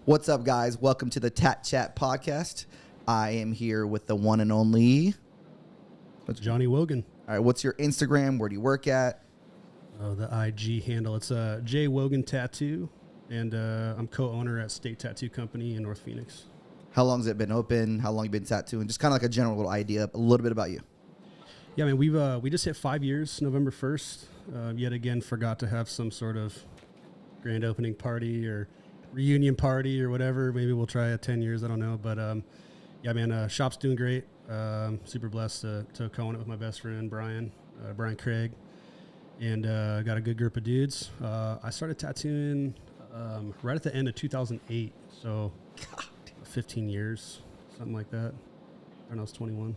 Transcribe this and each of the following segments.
What's up, guys? Welcome to the Tat Chat podcast. I am here with the one and only Jonny Wogan. All right, what's your Instagram? Where do you work at? Oh, the IG handle. It's J Wogan Tattoo, and I'm co-owner at State Tattoo Company in North Phoenix. How long has it been open? How long you been tattooing? Just kind of like a general little idea, a little bit about you. Yeah, man, we just hit 5 years, November 1st. Yet again, forgot to have some sort of grand opening party or reunion party or whatever. Maybe we'll try at 10 years. I don't know. But yeah, man, shop's doing great. Super blessed to co-own it with my best friend, Brian Craig. And got a good group of dudes. I started tattooing right at the end of 2008. So 15 years, something like that. When I was 21.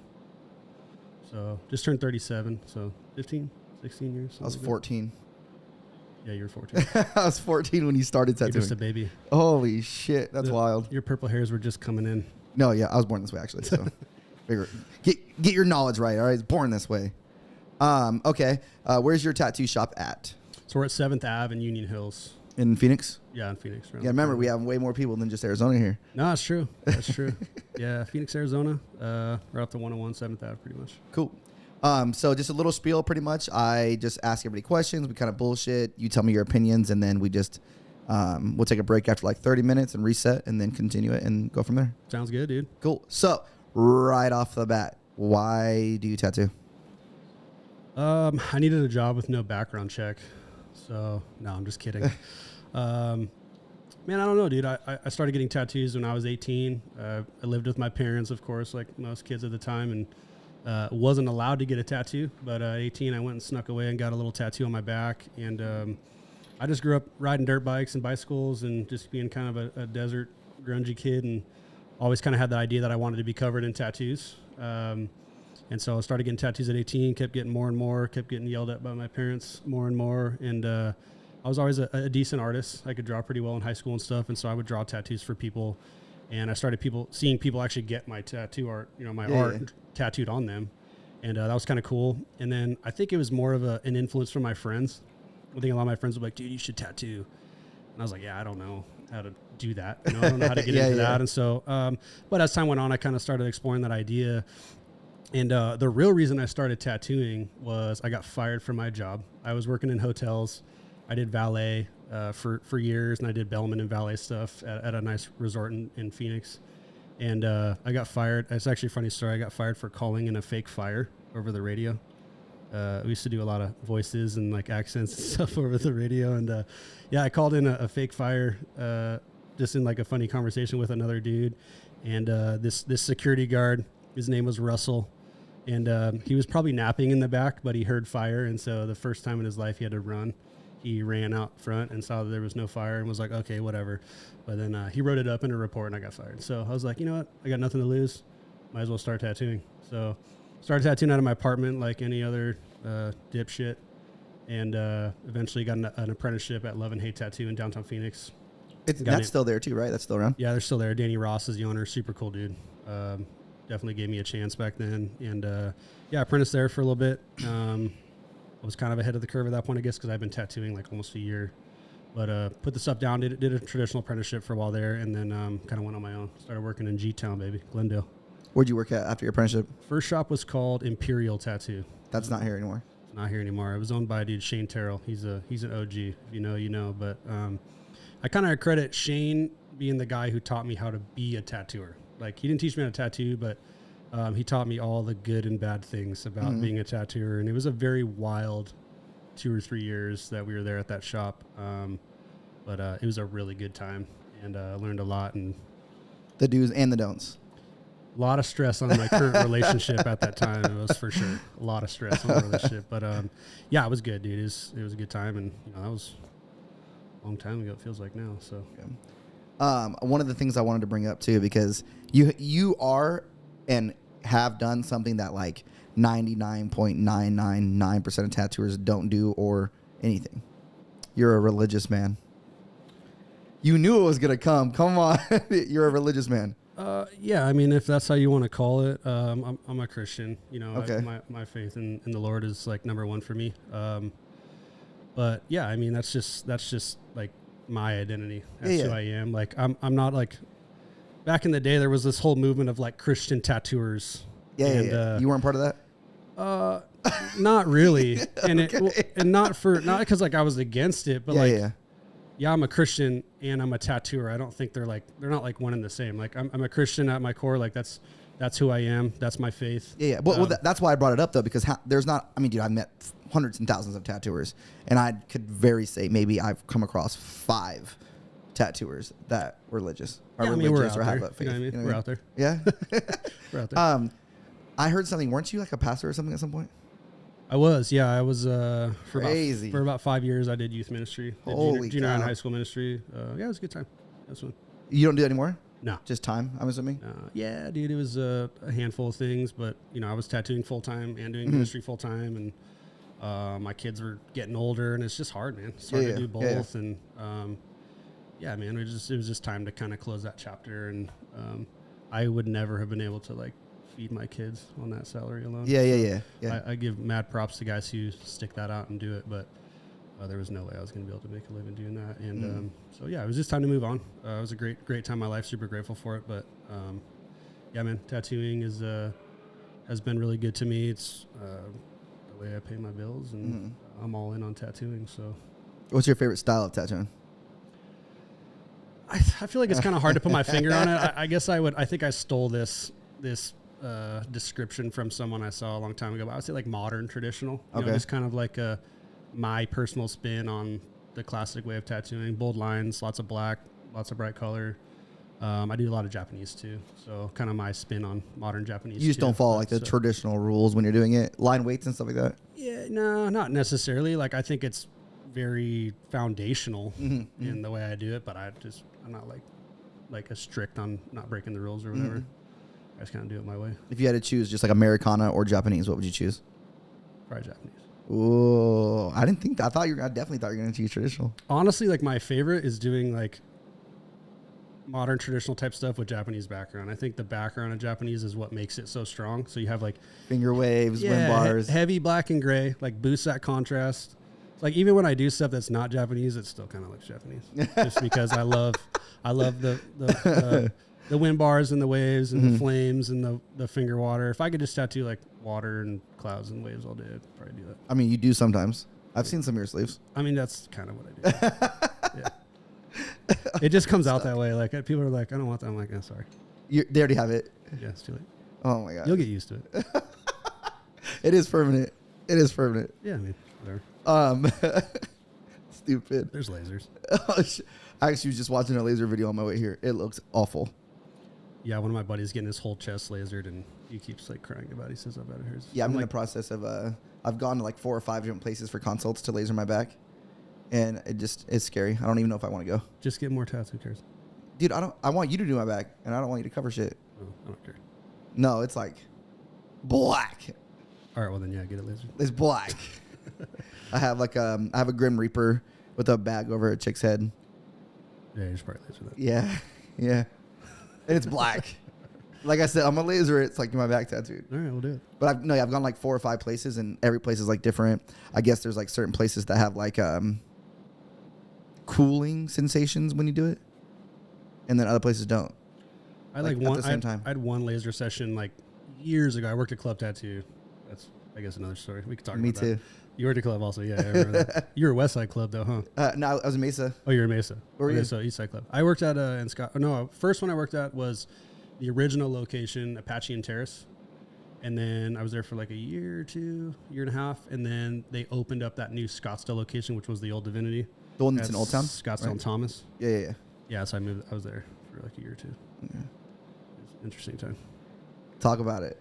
So just turned 37. So 15, 16 years. I was like 14. Yeah, you were 14. I was 14 when you started tattooing. You're just a baby. Holy shit, that's wild. Your purple hairs were just coming in. No, yeah, I was born this way, actually. So get your knowledge right, all right? I was born this way. Okay, where's your tattoo shop at? So we're at 7th Ave in Union Hills. In Phoenix? Yeah, in Phoenix. Yeah, remember, we have way more people than just Arizona here. No, that's true. That's true. Yeah, Phoenix, Arizona. Right up to 101 7th Ave, pretty much. Cool. So just a little spiel, pretty much. I just ask everybody questions. We kind of bullshit. You tell me your opinions, and then we just we'll take a break after like 30 minutes and reset, and then continue it and go from there. Sounds good, dude. Cool. So right off the bat, why do you tattoo? I needed a job with no background check. So no, I'm just kidding. Man, I don't know, dude. I started getting tattoos when I was 18. I lived with my parents, of course, like most kids at the time, and wasn't allowed to get a tattoo. But at 18, I went and snuck away and got a little tattoo on my back. And I just grew up riding dirt bikes and bicycles and just being kind of a desert grungy kid, and always kind of had the idea that I wanted to be covered in tattoos. And so I started getting tattoos at 18, kept getting more and more, kept getting yelled at by my parents more and more. And I was always a decent artist. I could draw pretty well in high school and stuff. And so I would draw tattoos for people. And I started seeing people actually get my tattoo art, my art tattooed on them. And that was kind of cool. And then I think it was more of an influence from my friends. I think a lot of my friends were like, dude, you should tattoo. And I was like, yeah, I don't know how to do that. I don't know how to get into that. And so, but as time went on, I kind of started exploring that idea. And the real reason I started tattooing was I got fired from my job. I was working in hotels. I did valet for years, and I did bellman and valet stuff at a nice resort in Phoenix. And I got fired. It's actually a funny story. I got fired for calling in a fake fire over the radio. We used to do a lot of voices and like accents and stuff over the radio. And yeah, I called in a fake fire just in like a funny conversation with another dude. And this security guard, his name was Russell. And he was probably napping in the back, but he heard fire. And so the first time in his life he had to run, he ran out front and saw that there was no fire and was like, okay, whatever. But then he wrote it up in a report and I got fired. So I was like, you know what? I got nothing to lose. Might as well start tattooing. So started tattooing out of my apartment like any other dipshit. And eventually got an apprenticeship at Love and Hate Tattoo in downtown Phoenix. That's still there too, right? That's still around? Yeah, they're still there. Danny Ross is the owner. Super cool dude. Definitely gave me a chance back then. And yeah, apprenticed there for a little bit. I was kind of ahead of the curve at that point, I guess, because I've been tattooing like almost a year. But put the stuff down, did a traditional apprenticeship for a while there, and then kind of went on my own. Started working in G-Town, baby, Glendale. Where'd you work at after your apprenticeship? First shop was called Imperial Tattoo. That's not here anymore. It's not here anymore. It was owned by a dude, Shane Terrell. He's an OG. If you know, you know. But I kind of credit Shane being the guy who taught me how to be a tattooer. Like, he didn't teach me how to tattoo, but he taught me all the good and bad things about being a tattooer. And it was a very wild 2 or 3 years that we were there at that shop. But it was a really good time, and I learned a lot. And the do's and the don'ts. A lot of stress on my current relationship at that time. It was for sure a lot of stress on the relationship. But yeah, it was good, dude. It was a good time. And that was a long time ago. It feels like now. So one of the things I wanted to bring up too, because you are and have done something that like 99.999% of tattooers don't do or anything. You're a religious man. You knew it was going to come. Come on. You're a religious man. Yeah, I mean, if that's how you want to call it, I'm a Christian. Okay. My faith in the Lord is like number one for me. But yeah, I mean, that's just like my identity. That's who I am. Like I'm not like, back in the day, there was this whole movement of like Christian tattooers. You weren't part of that? Not really. And Okay. not because like I was against it, but yeah, I'm a Christian and I'm a tattooer. I don't think they're not like one and the same. Like I'm a Christian at my core. Like that's who I am. That's my faith. Yeah. Well, that's why I brought it up though, because there's not, I mean, dude, I've met hundreds and thousands of tattooers, and I could very say maybe I've come across 5 tattooers that were religious. Yeah, religious we're or out have there. a faith. You know what I mean? We're out there. Yeah. We're out there. I heard something. Weren't you like a pastor or something at some point? I was, I was Crazy. for about 5 years. I did youth ministry, Holy junior and cow. high school ministry. Yeah, it was a good time. That's fun. You don't do it anymore? No, Just time, I'm assuming? yeah, dude, it was a handful of things, but I was tattooing full time and doing ministry full time, and my kids were getting older, and it's just hard, man. It's hard to do both, and yeah, man, it was just time to kind of close that chapter, and I would never have been able to like feed my kids on that salary alone. Yeah. I give mad props to guys who stick that out and do it, but there was no way I was going to be able to make a living doing that. And so, yeah, it was just time to move on. It was a great time in my life. Super grateful for it. But, yeah, man, tattooing has been really good to me. It's the way I pay my bills, and I'm all in on tattooing. So, What's your favorite style of tattooing? I feel like it's kind of hard to put my finger on it. I guess I think I stole this description from someone I saw a long time ago. But I would say like modern traditional. You know, just kind of like my personal spin on the classic way of tattooing. Bold lines, lots of black, lots of bright color. I do a lot of Japanese too, so kind of my spin on modern Japanese. You just don't follow like the traditional rules when you're doing it, line weights and stuff like that? Yeah, no, not necessarily. Like I think it's very foundational in the way I do it, but I'm not like a strict on not breaking the rules or whatever. I just kind of do it my way. If you had to choose just like Americana or Japanese, what would you choose? Probably Japanese. Oh, I didn't think that. I definitely thought you were going to choose traditional. Honestly, like my favorite is doing like modern traditional type stuff with Japanese background. I think the background of Japanese is what makes it so strong. So you have like finger waves, wind bars, heavy black and gray, like boosts that contrast. Like even when I do stuff that's not Japanese, it still kind of looks Japanese, just because I love the wind bars and the waves and the flames and the finger water. If I could just tattoo like water and clouds and waves all day, I'd probably do that. I mean, you do sometimes. I've seen some of your sleeves. I mean, that's kind of what I do. Yeah. It just comes out that way. Like people are like, I don't want that. I'm like, oh, sorry. They already have it. Yeah, it's too late. Oh my God. You'll get used to it. It is permanent. Yeah, I mean, whatever. Stupid. There's lasers. I actually was just watching a laser video on my way here. It looks awful. Yeah, one of my buddies getting his whole chest lasered, and he keeps like crying about it. He says, I bet it hurts. Yeah, I'm in the process of, I've gone to like 4 or 5 different places for consults to laser my back. And it's scary. I don't even know if I want to go. Just get more tats. Who cares? Dude, I want you to do my back, and I don't want you to cover shit. Oh, I don't care. No, it's like black. All right, well then, yeah, get it lasered. It's black. I have a Grim Reaper with a bag over a chick's head. Yeah, you should probably laser that. Yeah. And it's black. Like I said, I'm a laser. It's like my back tattooed. All right, we'll do it. But I've gone like 4 or 5 places, and every place is like different. I guess there's like certain places that have like cooling sensations when you do it, and then other places don't. I at the same time. I had one laser session like years ago. I worked at Club Tattoo. That's I guess another story. We could talk about that. Me too. You worked at Club also, yeah. I remember that. You were West Side Club though, huh? No, I was in Mesa. Oh, you're in Mesa. Where were you? So East Side Club. I worked at in Scott. No, first one I worked at was the original location, Apache and Terrace. And then I was there for like a year or 2, year and a half. And then they opened up that new Scottsdale location, which was the old Divinity. The one that's in Old Town? Scottsdale and Thomas. Yeah. Yeah, so I was there for like a year or 2. Yeah. It was an interesting time. Talk about it.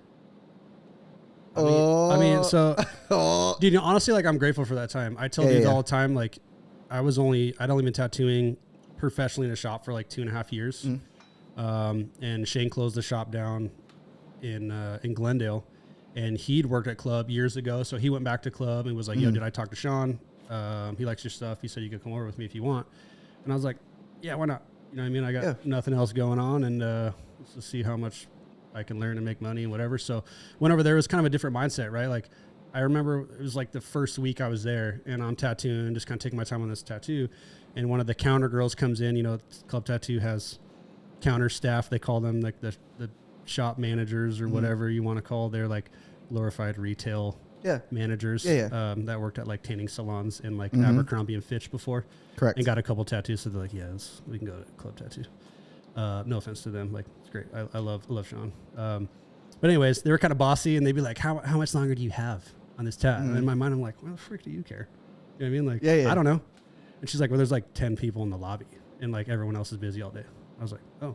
I mean, so, dude, honestly, like, I'm grateful for that time. I tell dudes all the time, like, I'd only been tattooing professionally in a shop for like 2.5 years. And Shane closed the shop down in Glendale, and he'd worked at Club years ago. So he went back to Club and was like, yo, did I talk to Sean? He likes your stuff. He said you could come over with me if you want. And I was like, yeah, why not? You know what I mean? I got nothing else going on, and let's see how much I can learn and make money and whatever. So went over there. It was kind of a different mindset, right? Like I remember it was like the first week I was there, and I'm tattooing, just kind of taking my time on this tattoo. And one of the counter girls comes in. You know, Club Tattoo has counter staff. They call them like the shop managers or whatever you want to call. They're like glorified retail managers that worked at like tanning salons and like Abercrombie and Fitch before. Correct. And got a couple tattoos. So they're like, yeah, we can go to Club Tattoo. No offense to them. Like, it's great. I love Sean. But anyways, they were kind of bossy, and they'd be like, how much longer do you have on this tat? And in my mind, I'm like, what the frick do you care? You know what I mean? Like, I don't know. And she's like, well, there's like 10 people in the lobby, and like everyone else is busy all day. I was like, oh,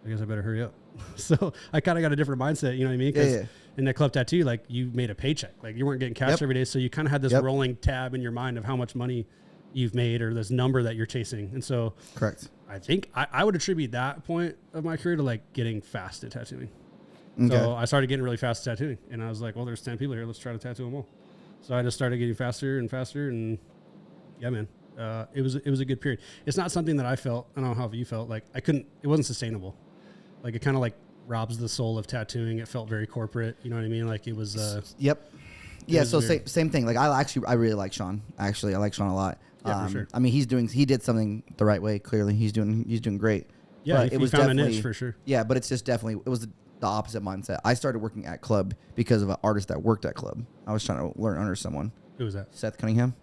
I guess I better hurry up. So I kind of got a different mindset, you know what I mean? Because in that Club Tattoo, like, you made a paycheck. Like, you weren't getting cash every day, so you kind of had this rolling tab in your mind of how much money you've made or this number that you're chasing. And so correct. I think I would attribute that point of my career to like getting fast at tattooing. Okay. So I started getting really fast at tattooing, and I was like, well, there's 10 people here. Let's try to tattoo them all. So I just started getting faster and faster, and yeah, man, it was a good period. It's not something that I felt, I don't know how you felt, like it wasn't sustainable. Like, it kind of like robs the soul of tattooing. It felt very corporate. You know what I mean? Like, it was, yep. Yeah. So weird. same thing. Like, I really like Sean. Actually, I like Sean a lot. Yeah, for sure. I mean, he did something the right way. Clearly he's doing great. Yeah. It was found a niche for sure. Yeah. But it's just definitely, it was the opposite mindset. I started working at Club because of an artist that worked at Club. I was trying to learn under someone. Who was that? Seth Cunningham.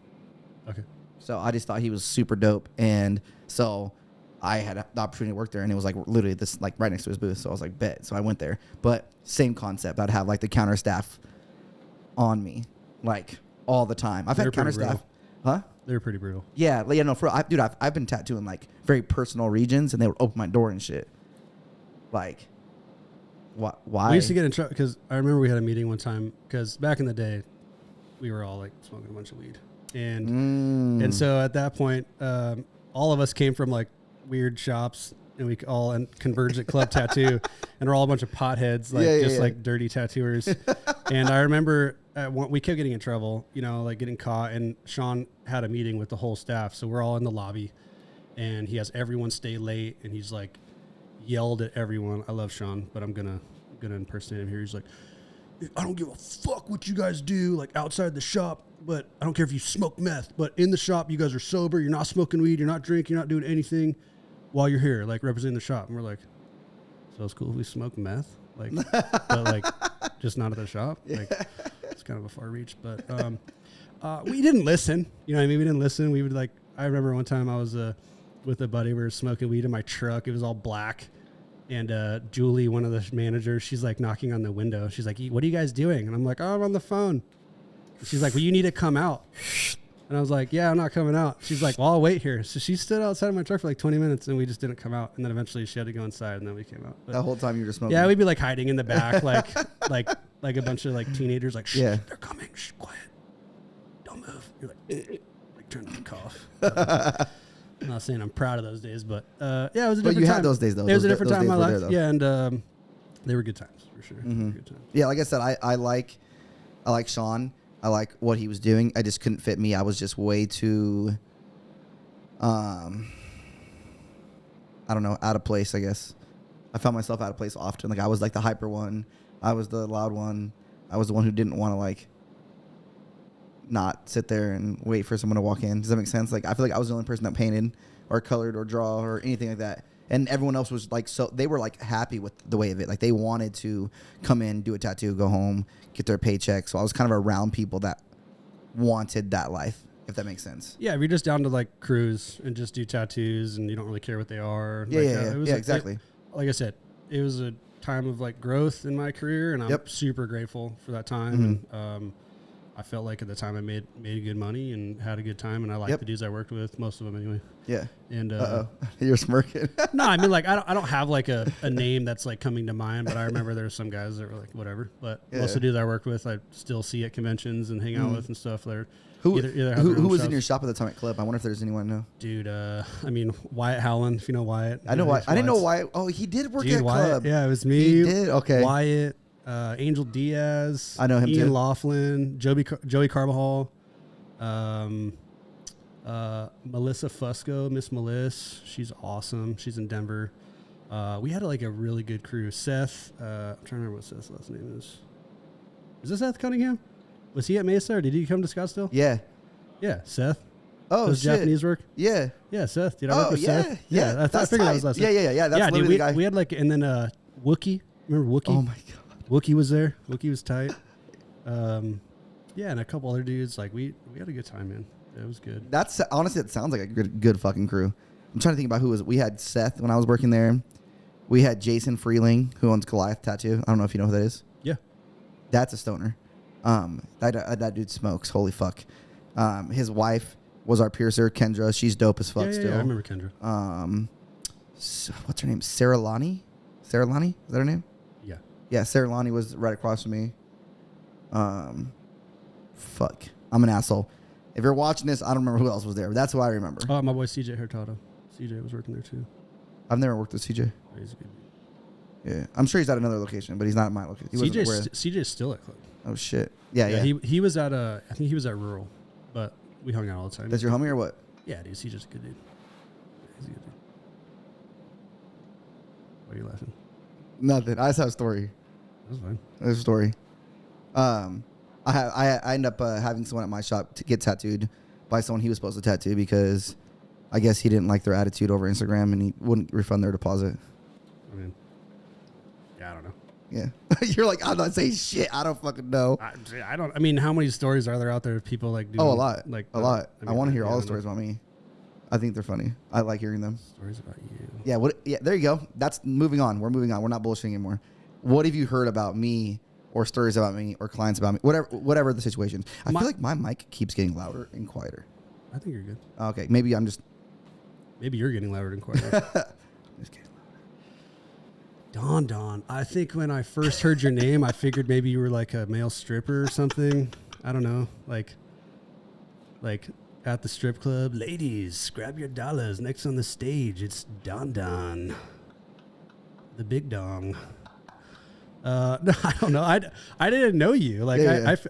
Okay. So I just thought he was super dope. And so I had the opportunity to work there, and it was like literally this, like right next to his booth. So I was like, bet. So I went there, but same concept. I'd have like the counter staff on me, like all the time. I've had counter staff. Huh? They were pretty brutal. Yeah. Yeah. No, I've been tattooing like very personal regions, and they would open my door and shit. Like, why? We used to get in trouble because I remember we had a meeting one time because back in the day, we were all like smoking a bunch of weed. And so at that point, all of us came from like weird shops, and we all converged at Club Tattoo, and we're all a bunch of potheads, like like dirty tattooers. And I remember we kept getting in trouble, you know, like getting caught. And Sean had a meeting with the whole staff, so we're all in the lobby, and he has everyone stay late, and he's like yelled at everyone. I love Sean, but I'm gonna impersonate him here. He's like, I don't give a fuck what you guys do, like outside the shop, but I don't care if you smoke meth, but in the shop, you guys are sober. You're not smoking weed. You're not drinking. You're not doing anything while you're here, like representing the shop. And we're like, so it's cool if we smoke meth, like, but like just not at the shop. Like, it's kind of a far reach, but we didn't listen. You know what I mean? We didn't listen. We would like, I remember one time I was with a buddy. We were smoking weed in my truck. It was all black. And Julie, one of the managers, she's like knocking on the window. She's like, what are you guys doing? And I'm like, oh, I'm on the phone. She's like, well, you need to come out. And I was like, yeah, I'm not coming out. She's like, well, I'll wait here. So she stood outside of my truck for like 20 minutes, and we just didn't come out. And then eventually she had to go inside, and then we came out. But the whole time you were smoking? Yeah, we'd be like hiding in the back, like a bunch of like teenagers, like, shh, they're coming. Shh, quiet. Don't move. You're like turn on the cough. I'm not saying I'm proud of those days, but yeah, it was a different time. But you had those days, though. It was a different time in my life. Yeah, and they were good times, for sure. Mm-hmm. Good times. Yeah, like I said, I like Sean. I like what he was doing. I just couldn't fit me. I was just way too, I don't know, out of place, I guess. I found myself out of place often. Like, I was like the hyper one. I was the loud one. I was the one who didn't want to like not sit there and wait for someone to walk in. Does that make sense? Like, I feel like I was the only person that painted or colored or draw or anything like that. And everyone else was like, so they were like happy with the way of it. Like, they wanted to come in, do a tattoo, go home, get their paycheck. So I was kind of around people that wanted that life, if that makes sense. Yeah, if you're just down to like cruise and just do tattoos and you don't really care what they are. Yeah, like, exactly. Like I said, it was a time of like growth in my career, and I'm super grateful for that time. Mm-hmm. And I felt like at the time I made good money and had a good time, and I liked the dudes I worked with, most of them anyway. Yeah. And you're smirking. No, I mean, like, I don't have like a name that's like coming to mind, but I remember there were some guys that were like whatever. But most of the dudes I worked with, I still see at conventions and hang out with and stuff. They're who was shops. in your shop at the time at Club? I wonder if there's anyone I know. Dude, I mean, Wyatt Howland, if you know Wyatt. I know Wyatt. I didn't know Wyatt. Oh, he did work at Wyatt, Club. Yeah, it was me. He did? Okay. Wyatt, Angel Diaz. I know him Ian too. Laughlin, Joey Carbajal, Melissa Fusco, Miss Melissa. She's awesome. She's in Denver. We had like a really good crew. Seth, I'm trying to remember what Seth's last name is. Is this Seth Cunningham? Was he at Mesa or did he come to Scottsdale? Yeah. Yeah, Seth. Oh, Does shit. Japanese work? Yeah. Yeah, Seth. Did I work with Seth? Yeah. I figured that was last. Yeah. That's yeah, literally dude. the guy. We had like, and then Wookie. Remember Wookie? Oh my god. Wookie was there. Wookie was tight. Yeah, and a couple other dudes. Like we had a good time, man. It was good. That's honestly, it sounds like a good fucking crew. I'm trying to think about who was. We had Seth when I was working there. We had Jason Freeling, who owns Goliath Tattoo. I don't know if you know who that is. Yeah. That's a stoner. That dude smokes. Holy fuck. His wife was our piercer, Kendra. She's dope as fuck still. Yeah, I remember Kendra. What's her name? Sarah Lonnie? Is that her name? Yeah. Yeah, Sarah Lonnie was right across from me. Fuck. I'm an asshole. If you're watching this, I don't remember who else was there, but that's who I remember. Oh, my boy CJ Hurtado. CJ was working there too. I've never worked with CJ. Oh, he's good. Yeah. I'm sure he's at another location, but he's not at my location. CJ's still at Club. Oh, shit. Yeah. He was at I think he was at Rural, but we hung out all the time. That's your homie or what? Yeah, dude. CJ's a good dude. He's a good dude. Why are you laughing? Nothing. I just have a story. That's fine. There's a story. I end up having someone at my shop to get tattooed by someone he was supposed to tattoo because I guess he didn't like their attitude over Instagram and he wouldn't refund their deposit. I mean, yeah, I don't know. Yeah. You're like, I'm not saying shit. I don't fucking know. I don't. I mean, how many stories are there out there of people like doing? Oh, a lot. Like a lot. I want to hear all the know. stories about me. I think they're funny. I like hearing them. Stories about you. Yeah. Yeah. There you go. That's moving on. We're moving on. We're not bullshitting anymore. What have you heard about me, or stories about me, or clients about me? Whatever the situation. I feel like my mic keeps getting louder and quieter. I think you're good. Okay. Maybe I'm just. Maybe you're getting louder and quieter. Just kidding. Don. I think when I first heard your name, I figured maybe you were like a male stripper or something. I don't know. Like at the strip club, ladies, grab your dollars. Next on the stage, it's Don. The big dong. No, I don't know. I didn't know you. Like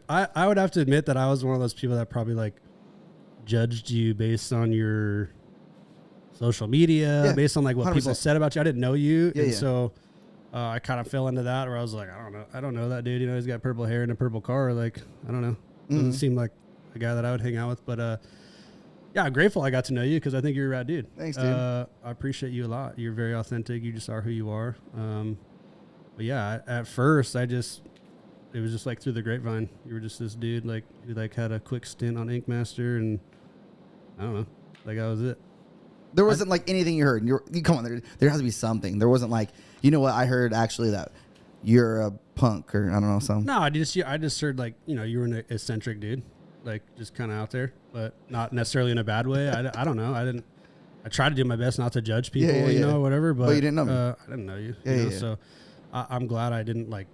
I would have to admit that I was one of those people that probably like judged you based on your social media, based on like what 100%. people said about you. I didn't know you, Yeah, and yeah. so I kind of fell into that where I was like, I don't know that dude. You know, he's got purple hair and a purple car. Like, I don't know. Doesn't seem like a guy that I would hang out with. But yeah, I'm grateful I got to know you because I think you're a rad dude. Thanks, dude. I appreciate you a lot. You're very authentic. You just are who you are. But yeah, at first it was just like through the grapevine. You were just this dude like who like had a quick stint on Ink Master, and I don't know, like that was it. There wasn't like anything you heard. You come on, there has to be something. There wasn't like, you know what, I heard actually that you're a punk or I don't know, something. No, I just heard like, you know, you were an eccentric dude, like just kind of out there, but not necessarily in a bad way. I don't know. I try to do my best not to judge people, you know, whatever. But you didn't know me. I didn't know you. Yeah, you know, yeah. So I'm glad I didn't like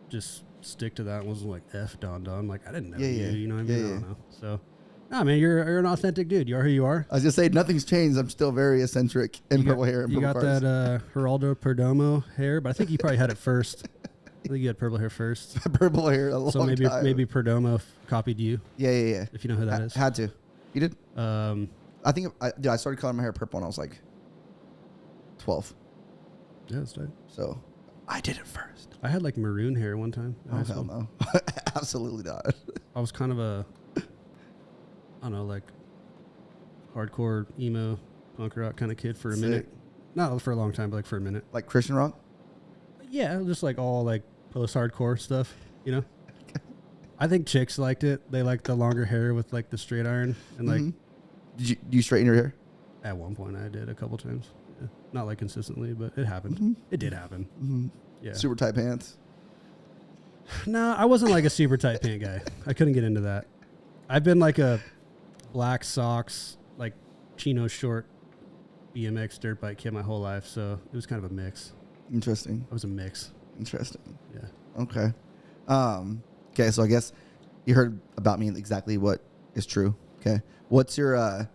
just stick to that and wasn't like F Don. Like I didn't know you. You know what I mean? I don't know. So. No, man, you're an authentic dude. You are who you are. I was just saying, nothing's changed. I'm still very eccentric and purple hair and you purple got cars. that Geraldo Perdomo hair, but I think you probably had it first. I think you had purple hair first. Purple hair a long So maybe time. maybe Perdomo copied you. Yeah. If you know who that is. Had to. You did? I think I started coloring my hair purple when I was like 12. Yeah, that's right. So I did it first. I had like maroon hair one time. Oh, hell no. Absolutely not. I was kind of a, I don't know, like hardcore emo punk rock kind of kid for a Sick. minute. Not for a long time, but like for a minute. Like Christian rock? Yeah, just like all like post-hardcore stuff, you know? I think chicks liked it. They liked the longer hair with like the straight iron. And like Do you straighten your hair? at one point I did a couple times. Yeah. Not like consistently, but it happened. Mm-hmm. It did happen. Yeah. Super tight pants? No, I wasn't like a super tight pant guy. I couldn't get into that. I've been like a black socks, like chino short BMX dirt bike kid my whole life. So it was kind of a mix. Interesting. It was a mix. Interesting. Yeah. Okay. Okay, so I guess you heard about me exactly what is true. Okay. What's your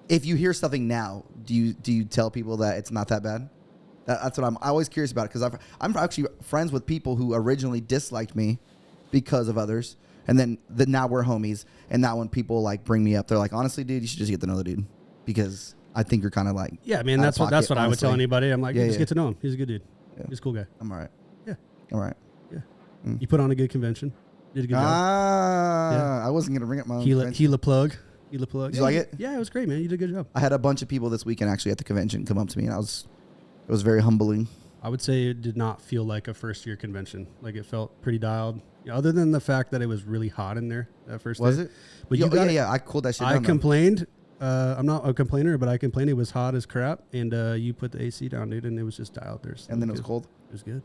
if you hear something now, do you tell people that it's not that bad? That's what I'm always curious about, because I'm actually friends with people who originally disliked me because of others, and then now we're homies. And now when people like bring me up, they're like, honestly, dude, you should just get to know the dude, because I think you're kind of like, yeah, man, that's what I would tell anybody. I'm like, just get to know him. He's a good dude. Yeah. He's a cool guy. I'm all right. Yeah. I'm all right. Yeah. You put on a good convention. Did a good job. I wasn't gonna bring up my own Gila plug. Did you like it? Yeah, it was great, man. You did a good job. I had a bunch of people this weekend actually at the convention come up to me, and it was very humbling. I would say it did not feel like a first year convention. Like it felt pretty dialed. Yeah, other than the fact that it was really hot in there that first day. Was it? But yeah, I cooled that shit down. I complained. I'm not a complainer, but I complained it was hot as crap, and you put the AC down, dude, and it was just dialed there. So and then it was cold. It was good.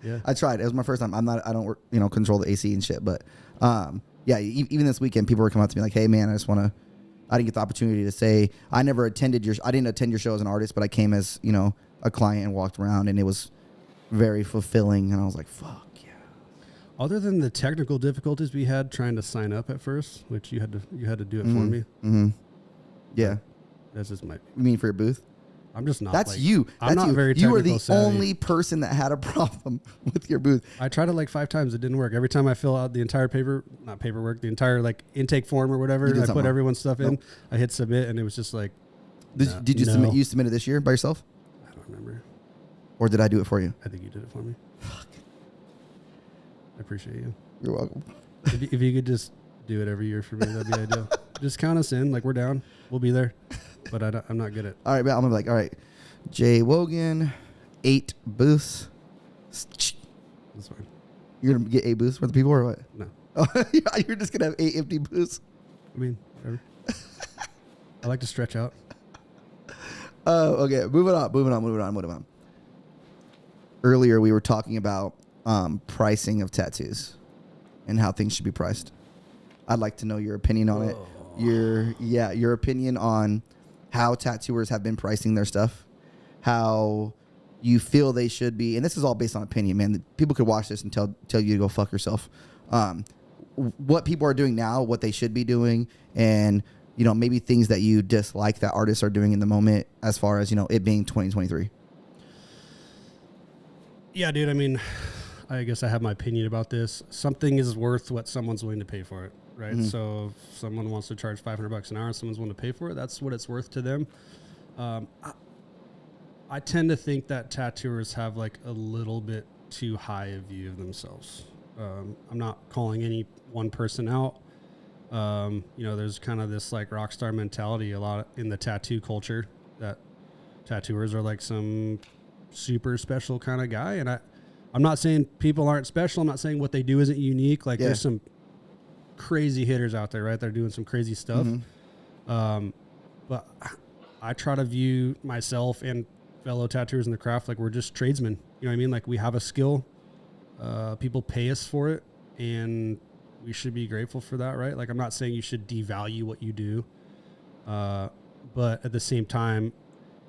Yeah, I tried. It was my first time. I don't control the AC and shit, but yeah, even this weekend, people were coming up to me like, "Hey, man, I didn't get the opportunity to say I didn't attend your show as an artist, but I came as a client and walked around, and it was very fulfilling." And I was like, "Fuck yeah!" Other than the technical difficulties we had trying to sign up at first, which you had to do it for me. Mm-hmm. Yeah. That's just my. You mean for your booth? I'm just not. That's you. I'm not you. very technical You are the savvy. only person that had a problem with your booth. I tried it like 5 times. It didn't work. Every time I fill out the entire the entire like intake form or whatever, I put everyone's stuff in. I hit submit, and it was just like. Did you submit? You submitted this year by yourself? I don't remember. Or did I do it for you? I think you did it for me. Fuck. I appreciate you. You're welcome. If you could just do it every year for me, that'd be ideal. Just count us in. Like, we're down. We'll be there. But I'm not good at. All right, but I'm gonna be like, all right, Jay Wogan, 8 booths. That's fine. You're gonna get 8 booths for the people or what? No. You're just gonna have 8 empty booths. I mean, whatever. I like to stretch out. Okay, moving on. Earlier, we were talking about pricing of tattoos and how things should be priced. I'd like to know your opinion on it. Your opinion on how tattooers have been pricing their stuff, how you feel they should be, and this is all based on opinion, man. People could watch this and tell you to go fuck yourself. What people are doing now, what they should be doing, and maybe things that you dislike that artists are doing in the moment, as far as it being 2023. Yeah, dude. I mean, I guess I have my opinion about this. Something is worth what someone's willing to pay for it, right? Mm-hmm. So if someone wants to charge $500 an hour and someone's willing to pay for it, that's what it's worth to them. I tend to think that tattooers have like a little bit too high a view of themselves. I'm not calling any one person out. There's kind of this like rock star mentality a lot in the tattoo culture that tattooers are like some super special kind of guy. And I'm not saying people aren't special. I'm not saying what they do isn't unique. Like there's some crazy hitters out there, right? They're doing some crazy stuff. Mm-hmm. But I try to view myself and fellow tattooers in the craft like we're just tradesmen. You know what I mean? Like we have a skill. People pay us for it, and we should be grateful for that, right? Like I'm not saying you should devalue what you do, but at the same time,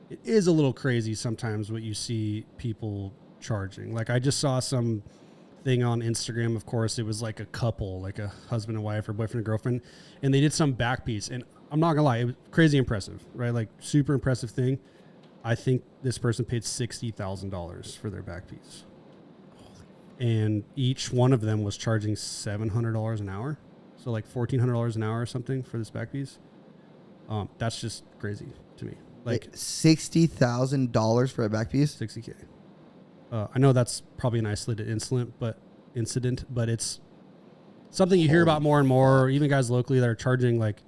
it is a little crazy sometimes what you see people charging. Like I just saw some thing on Instagram. Of course, it was like a couple, like a husband and wife or boyfriend and girlfriend, and they did some back piece. And I'm not gonna lie, it was crazy impressive, right? Like super impressive thing. I think this person paid $60,000 for their back piece. And each one of them was charging $700 an hour. So like $1,400 an hour or something for this back piece. That's just crazy to me. Like $60,000 for a back piece? $60K. I know that's probably an isolated incident, but it's something you hear about more and more. Even guys locally that are charging like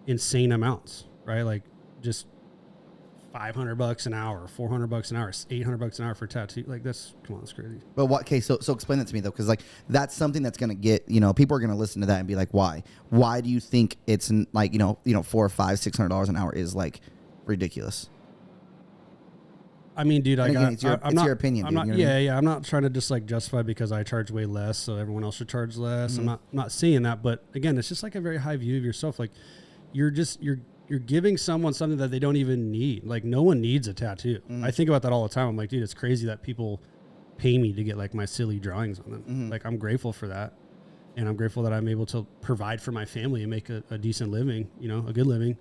insane amounts, right? Like just $500 an hour, $400 an hour, $800 an hour for a tattoo. Like that's crazy. But what? Okay, so explain that to me though, because like that's something that's gonna get people are gonna listen to that and be like, why? Why do you think it's like $400, $500, $600 an hour is like ridiculous? I mean, dude, it's your opinion. I'm not. Yeah. I'm not trying to just like justify because I charge way less, so everyone else should charge less. Mm-hmm. I'm not saying that, but again, it's just like a very high view of yourself. Like you're giving someone something that they don't even need. Like no one needs a tattoo. Mm-hmm. I think about that all the time. I'm like, dude, it's crazy that people pay me to get like my silly drawings on them. Mm-hmm. Like I'm grateful for that. And I'm grateful that I'm able to provide for my family and make a decent living, a good living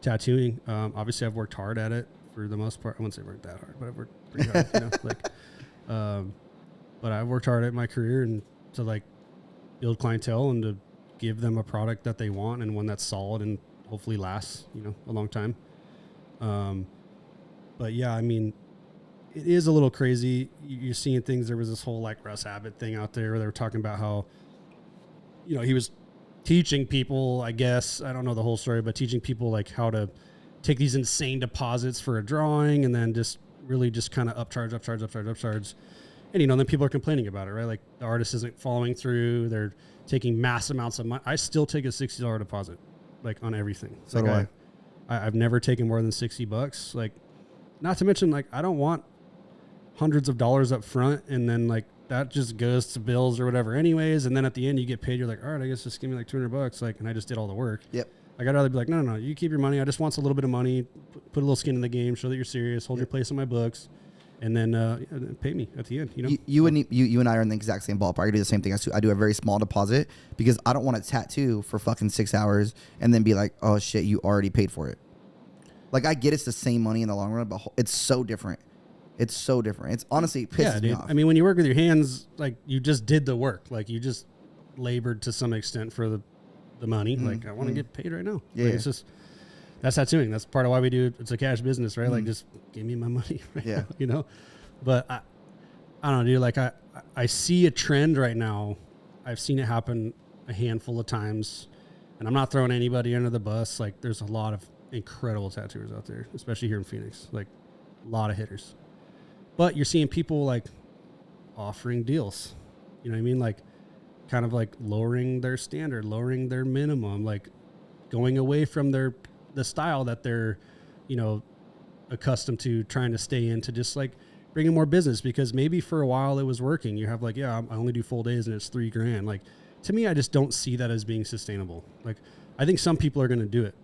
tattooing. Obviously I've worked hard at it for the most part. I wouldn't say worked that hard, but I've worked pretty hard, but I've worked hard at my career and to like build clientele and to give them a product that they want and one that's solid and hopefully lasts, a long time. But yeah, I mean, it is a little crazy. You're seeing things. There was this whole like Russ Abbott thing out there where they were talking about how he was teaching people, I guess, I don't know the whole story, but teaching people like how to take these insane deposits for a drawing and then just really just kind of upcharge. And, then people are complaining about it, right? Like the artist isn't following through. They're taking mass amounts of money. I still take a $60 deposit, like on everything. So like do I've never taken more than $60. Like, not to mention, like, I don't want hundreds of dollars up front and then like that just goes to bills or whatever anyways. And then at the end you get paid. You're like, all right, I guess just give me like $200. Like, and I just did all the work. Yep. Like, I'd rather be like, no, you keep your money. I just want a little bit of money, put a little skin in the game, show that you're serious, hold your place in my books, and then pay me at the end. You and I are in the exact same ballpark. I do the same thing. I do a very small deposit because I don't want to tattoo for fucking 6 hours and then be like, oh shit, you already paid for it. Like, I get it's the same money in the long run, but it's so different. It's so different. It's honestly pisses me off. I mean, when you work with your hands, like, you just did the work. Like, you just labored to some extent for the money. Mm-hmm. Like, I want to get paid right now. Yeah, like, it's just, that's tattooing. That's part of why we do. It's a cash business, right? Mm-hmm. Like, just give me my money right now, But I don't know, dude. Like, I see a trend right now. I've seen it happen a handful of times, and I'm not throwing anybody under the bus. Like, there's a lot of incredible tattooers out there, especially here in Phoenix. Like, a lot of hitters. But you're seeing people like offering deals, you know what I mean? Like, kind of like lowering their standard, lowering their minimum, like going away from the style that they're, accustomed to trying to stay in, to just like bringing more business, because maybe for a while it was working. You have like, I only do full days and it's $3,000. Like, to me, I just don't see that as being sustainable. Like, I think some people are going to do it,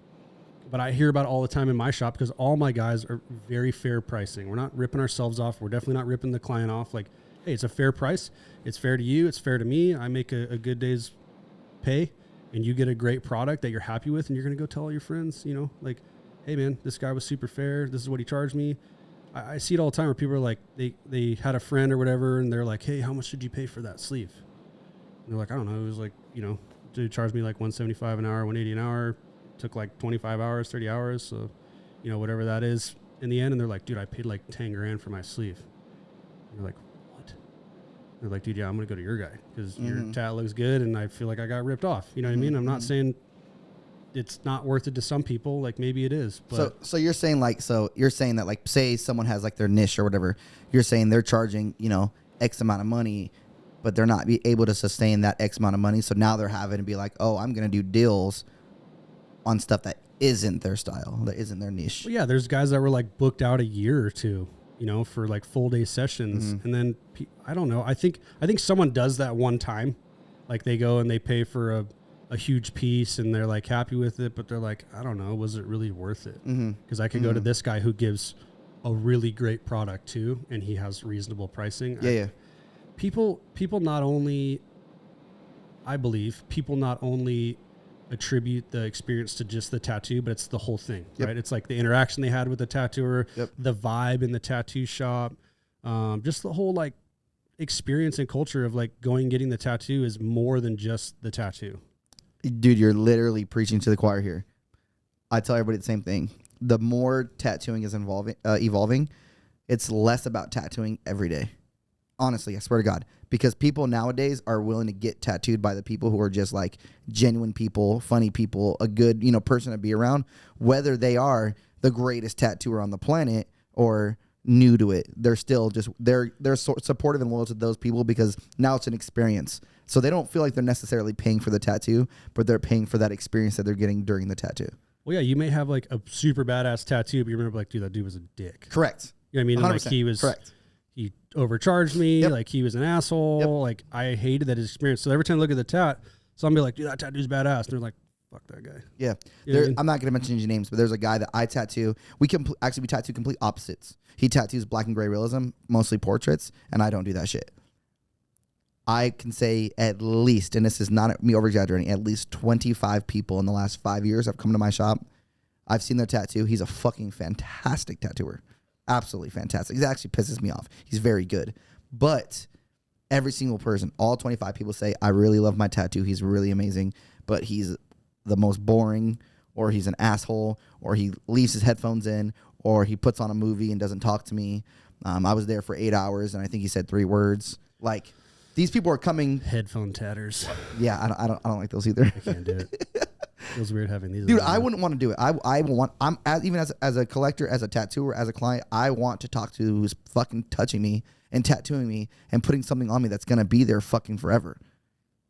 but I hear about it all the time in my shop because all my guys are very fair pricing. We're not ripping ourselves off. We're definitely not ripping the client off. Like, hey, it's a fair price. It's fair to you. It's fair to me. I make a good day's pay, and you get a great product that you're happy with, and you're going to go tell all your friends, like, hey, man, this guy was super fair. This is what he charged me. I see it all the time where people are like, they had a friend or whatever, and they're like, hey, how much did you pay for that sleeve? And they're like, I don't know. It was like, dude charged me like $175 an hour, $180 an hour. Took like 25 hours, 30 hours. So, whatever that is in the end. And they're like, dude, I paid like $10,000 for my sleeve. And you're like, what? They're like, dude, yeah, I'm going to go to your guy because your tat looks good. And I feel like I got ripped off. You know what I mean? I'm not saying it's not worth it to some people. Like, maybe it is. But so you're saying that, like, say someone has like their niche or whatever, you're saying they're charging, X amount of money, but they're not be able to sustain that X amount of money. So now they're having to be like, oh, I'm going to do deals on stuff that isn't their style, that isn't their niche. Well, yeah, there's guys that were like booked out a year or two, for like full day sessions. And then I don't know. I think someone does that one time. Like, they go and they pay for a huge piece and they're like happy with it, but they're like, I don't know, was it really worth it? Because I could go to this guy who gives a really great product too, and he has reasonable pricing. People not only, I believe, people not only attribute the experience to just the tattoo, but it's the whole thing, right? It's like the interaction they had with the tattooer, the vibe in the tattoo shop, just the whole like experience and culture of like going and getting the tattoo is more than just the tattoo. Dude, you're literally preaching to the choir here. I tell everybody the same thing. The more tattooing is evolving, it's less about tattooing every day. Honestly, I swear to God. Because people nowadays are willing to get tattooed by the people who are just like genuine people, funny people, a good, person to be around, whether they are the greatest tattooer on the planet or new to it. They're still just, they're supportive and loyal to those people because now it's an experience. So they don't feel like they're necessarily paying for the tattoo, but they're paying for that experience that they're getting during the tattoo. Well, yeah, you may have like a super badass tattoo, but you remember like, dude, that dude was a dick. Correct. You know what I mean? And like, he was correct. He overcharged me. Like, he was an asshole. Like, I hated that experience. So every time I look at the tat, somebody be like, dude, that tattoo's badass. And they're like, fuck that guy. Yeah. You know what I mean? I'm not going to mention any names, but there's a guy that I tattoo. We tattoo complete opposites. He tattoos black and gray realism, mostly portraits, and I don't do that shit. I can say at least, and this is not me over-exaggerating, at least 25 people in the last 5 years have come to my shop. I've seen their tattoo. He's a fucking fantastic tattooer. Absolutely fantastic. He actually pisses me off. He's very good. But every single person, all 25 people say, I really love my tattoo. He's really amazing. But he's the most boring, or he's an asshole, or he leaves his headphones in, or he puts on a movie and doesn't talk to me. I was there for 8 hours, and I think he said 3 words. Like, these people are coming. Headphone tatters. Yeah, I don't like those either. I can't do it. Feels weird having these. Dude, I wouldn't want to do it. I want. Even as a collector, as a tattooer, as a client, I want to talk to who's fucking touching me and tattooing me and putting something on me that's gonna be there fucking forever.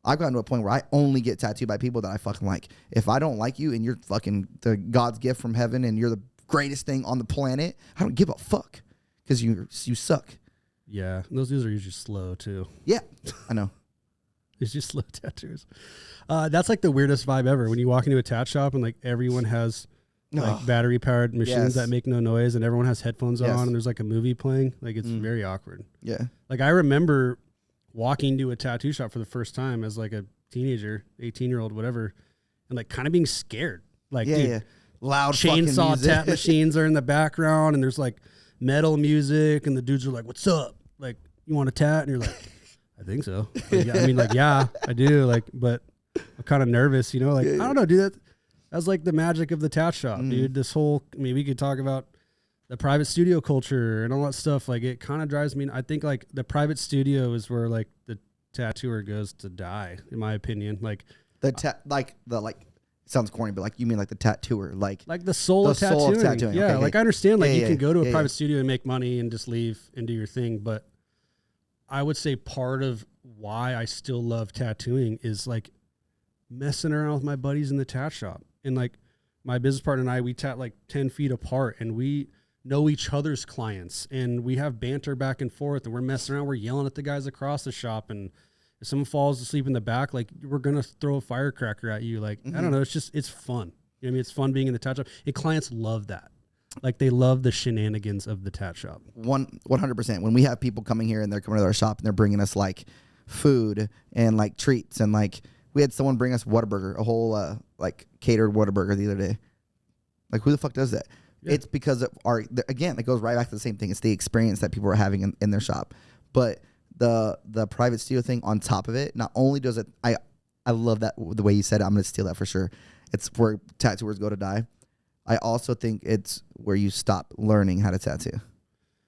I've gotten to a point where I only get tattooed by people that I fucking like. If I don't like you and you're fucking the God's gift from heaven and you're the greatest thing on the planet, I don't give a fuck because you suck. Yeah, those dudes are usually slow too. Yeah, I know. It's just slow tattoos. That's like the weirdest vibe ever. When you walk into a tat shop and like everyone has like battery powered machines that make no noise and everyone has headphones on and there's like a movie playing. Like it's very awkward. Yeah. Like I remember walking to a tattoo shop for the first time as like a teenager, 18-year-old, whatever, and like kind of being scared. Like, dude, loud chainsaw tat machines are in the background and there's like metal music and the dudes are like, "What's up? Like, you want a tat?" And you're like, "I think so." Like, yeah, I mean, like, yeah, I do. Like, but I'm kind of nervous, you know? Like, I don't know, dude. That's like the magic of the tat shop, dude. This whole, I mean, we could talk about the private studio culture and all that stuff. Like, it kind of drives me. I think like the private studio is where like the tattooer goes to die, in my opinion. Like sounds corny, but like you mean like the tattooer, like the soul of tattooing. Yeah, okay. like I understand, like you can go to a private studio and make money and just leave and do your thing, but I would say part of why I still love tattooing is like messing around with my buddies in the tat shop. And like my business partner and I, we tat like 10 feet apart and we know each other's clients and we have banter back and forth and we're messing around. We're yelling at the guys across the shop. And if someone falls asleep in the back, like we're going to throw a firecracker at you. Like, I don't know. It's fun. You know what I mean? It's fun being in the tat shop and clients love that. Like they love the shenanigans of the tat shop. 100%. When we have people coming here and they're coming to our shop and they're bringing us like food and like treats and like we had someone bring us Whataburger, a whole like catered Whataburger the other day. Like who the fuck does that? Yeah. It's because of again, it goes right back to the same thing. It's the experience that people are having in their shop. But the private studio thing on top of it, not only does it, I love that the way you said it. I'm going to steal that for sure. It's where tattooers go to die. I also think it's where you stop learning how to tattoo.